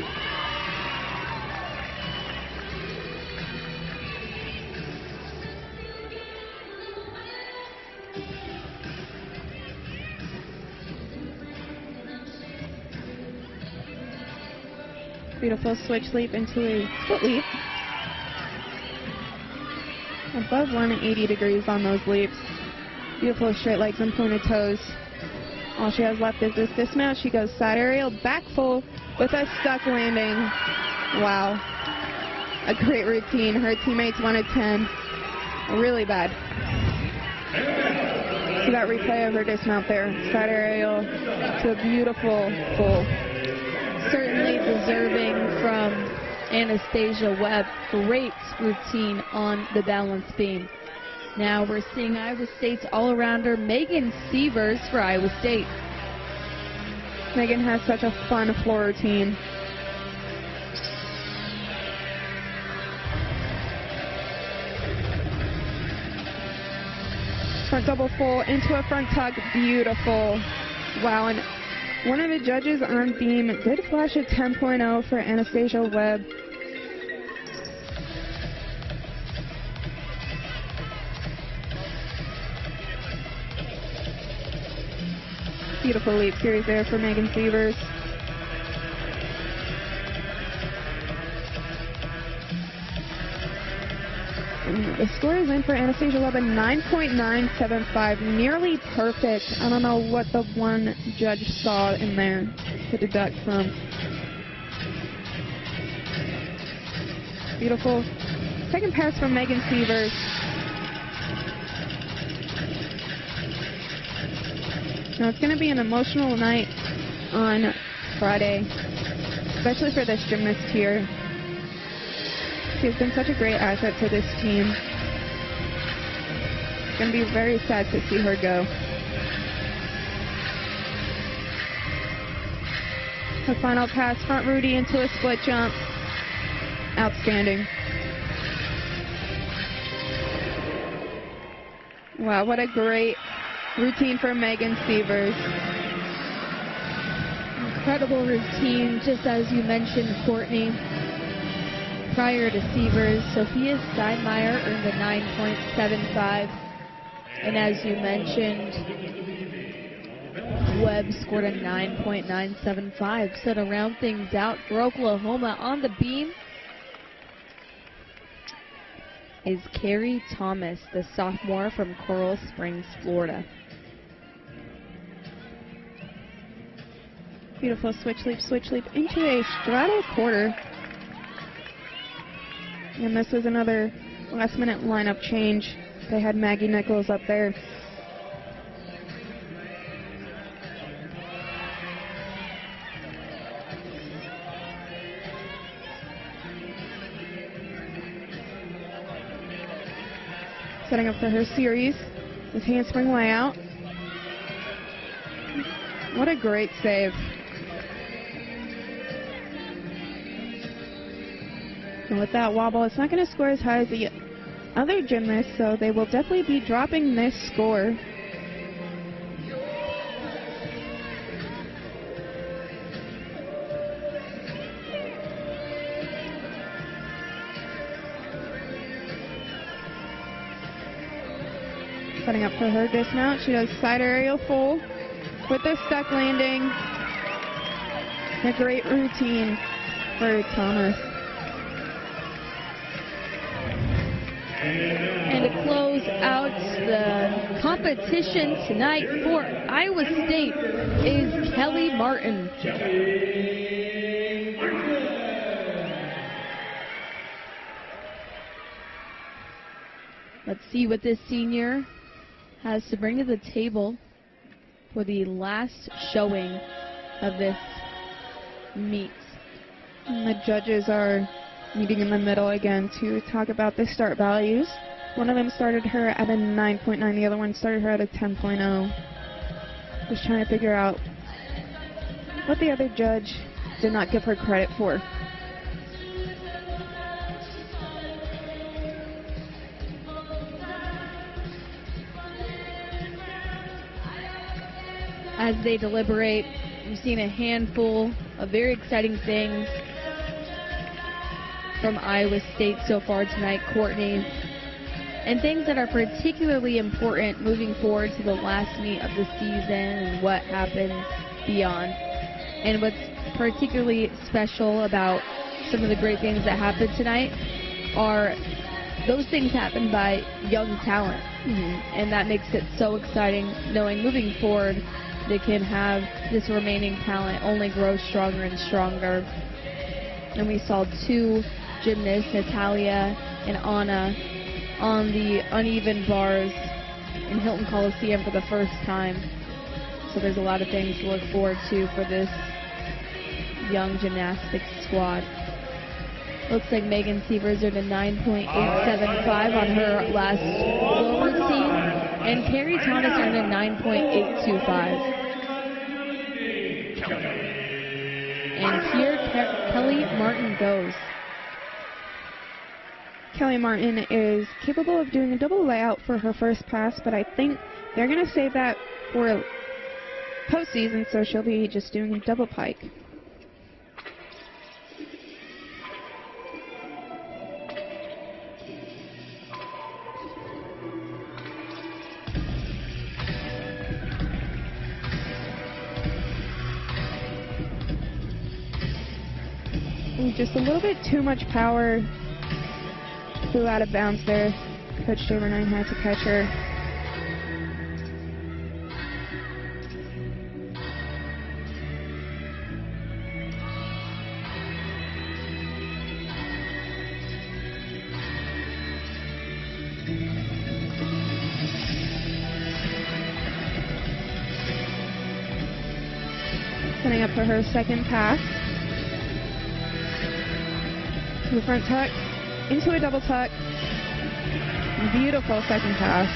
Beautiful switch leap into a foot leap. Above 180 degrees on those leaps. Beautiful straight legs and pointed toes. All she has left is this dismount. She goes side aerial, back full with a stuck landing. Wow. A great routine. Her teammates wanted 10. Really bad. See that replay of her dismount there. Side aerial to a beautiful full. Certainly deserving from Anastasia Webb. Great routine on the balance beam. Now we're seeing Iowa State's all-arounder Megan Sievers for Iowa State. Megan has such a fun floor routine. Front double full into a front tuck. Beautiful. Wow. And one of the judges on beam did flash a 10.0 for Anastasia Webb. Beautiful leap series there for Megan Sievers. The score is in for Anastasia Webb, a 9.975, nearly perfect. I don't know what the one judge saw in there to deduct from. Beautiful second pass from Megan Sievers. Now it's going to be an emotional night on Friday, especially for this gymnast here. She has been such a great asset to this team. It's going to be very sad to see her go. Her final pass, front Rudy into a split jump. Outstanding. Wow, what a great routine for Megan Sievers. Incredible routine, just as you mentioned, Courtney. Prior to Sievers, Sophia Steinmeier earned a 9.75. And as you mentioned, Webb scored a 9.975. So to round things out for Oklahoma on the beam is Carrie Thomas, the sophomore from Coral Springs, Florida. Beautiful switch leap into a straddle quarter. And this was another last-minute lineup change. They had Maggie Nichols up there. Setting up for her series with handspring layout. What a great save. And with that wobble, it's not going to score as high as the other gymnasts, so they will definitely be dropping this score. Setting up for her dismount. She does side aerial full with a stuck landing. A great routine for Thomas. And to close out the competition tonight for Iowa State is Kelly Martin. Let's see what this senior has to bring to the table for the last showing of this meet. And the judges are meeting in the middle again to talk about the start values. One of them started her at a 9.9, the other one started her at a 10.0. Just trying to figure out what the other judge did not give her credit for. As they deliberate, we've seen a handful of very exciting things from Iowa State so far tonight, Courtney, and things that are particularly important moving forward to the last meet of the season and what happens beyond. And what's particularly special about some of the great things that happened tonight are those things happen by young talent. And that makes it so exciting knowing moving forward they can have this remaining talent only grow stronger and stronger. And we saw two gymnasts, Natalia and Anna, on the uneven bars in Hilton Coliseum for the first time. So there's a lot of things to look forward to for this young gymnastics squad. Looks like Megan Sievers earned a 9.875 on her last floor routine, and Carrie Thomas earned a 9.825. And here Kelly Martin goes. Kelly Martin is capable of doing a double layout for her first pass, but I think they're going to save that for postseason, so she'll be just doing a double pike. Just a little bit too much power. Flew out of bounds there. Coach Javernine had to catch her. Setting up for her second pass. To the front tuck, into a double tuck. Beautiful second pass.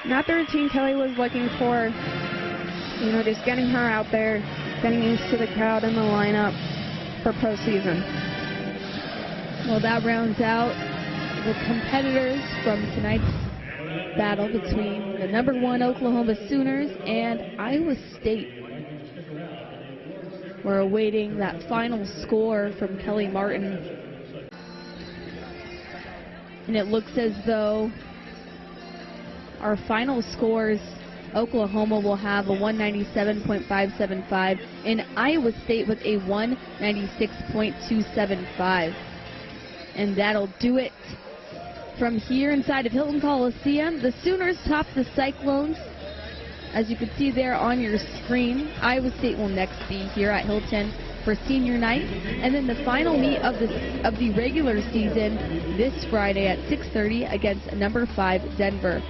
Not the routine Kelly was looking for. You know, just getting her out there, getting used to the crowd and the lineup for postseason. Well, that rounds out the competitors from tonight's battle between the #1 Oklahoma Sooners and Iowa State. We're awaiting that final score from Kelly Martin. And it looks as though our final scores, Oklahoma will have a 197.575 and Iowa State with a 196.275. And that'll do it from here inside of Hilton Coliseum. The Sooners top the Cyclones, as you can see there on your screen. Iowa State will next be here at Hilton for senior night, and then the final meet of the regular season this Friday at 6:30 against #5 Denver.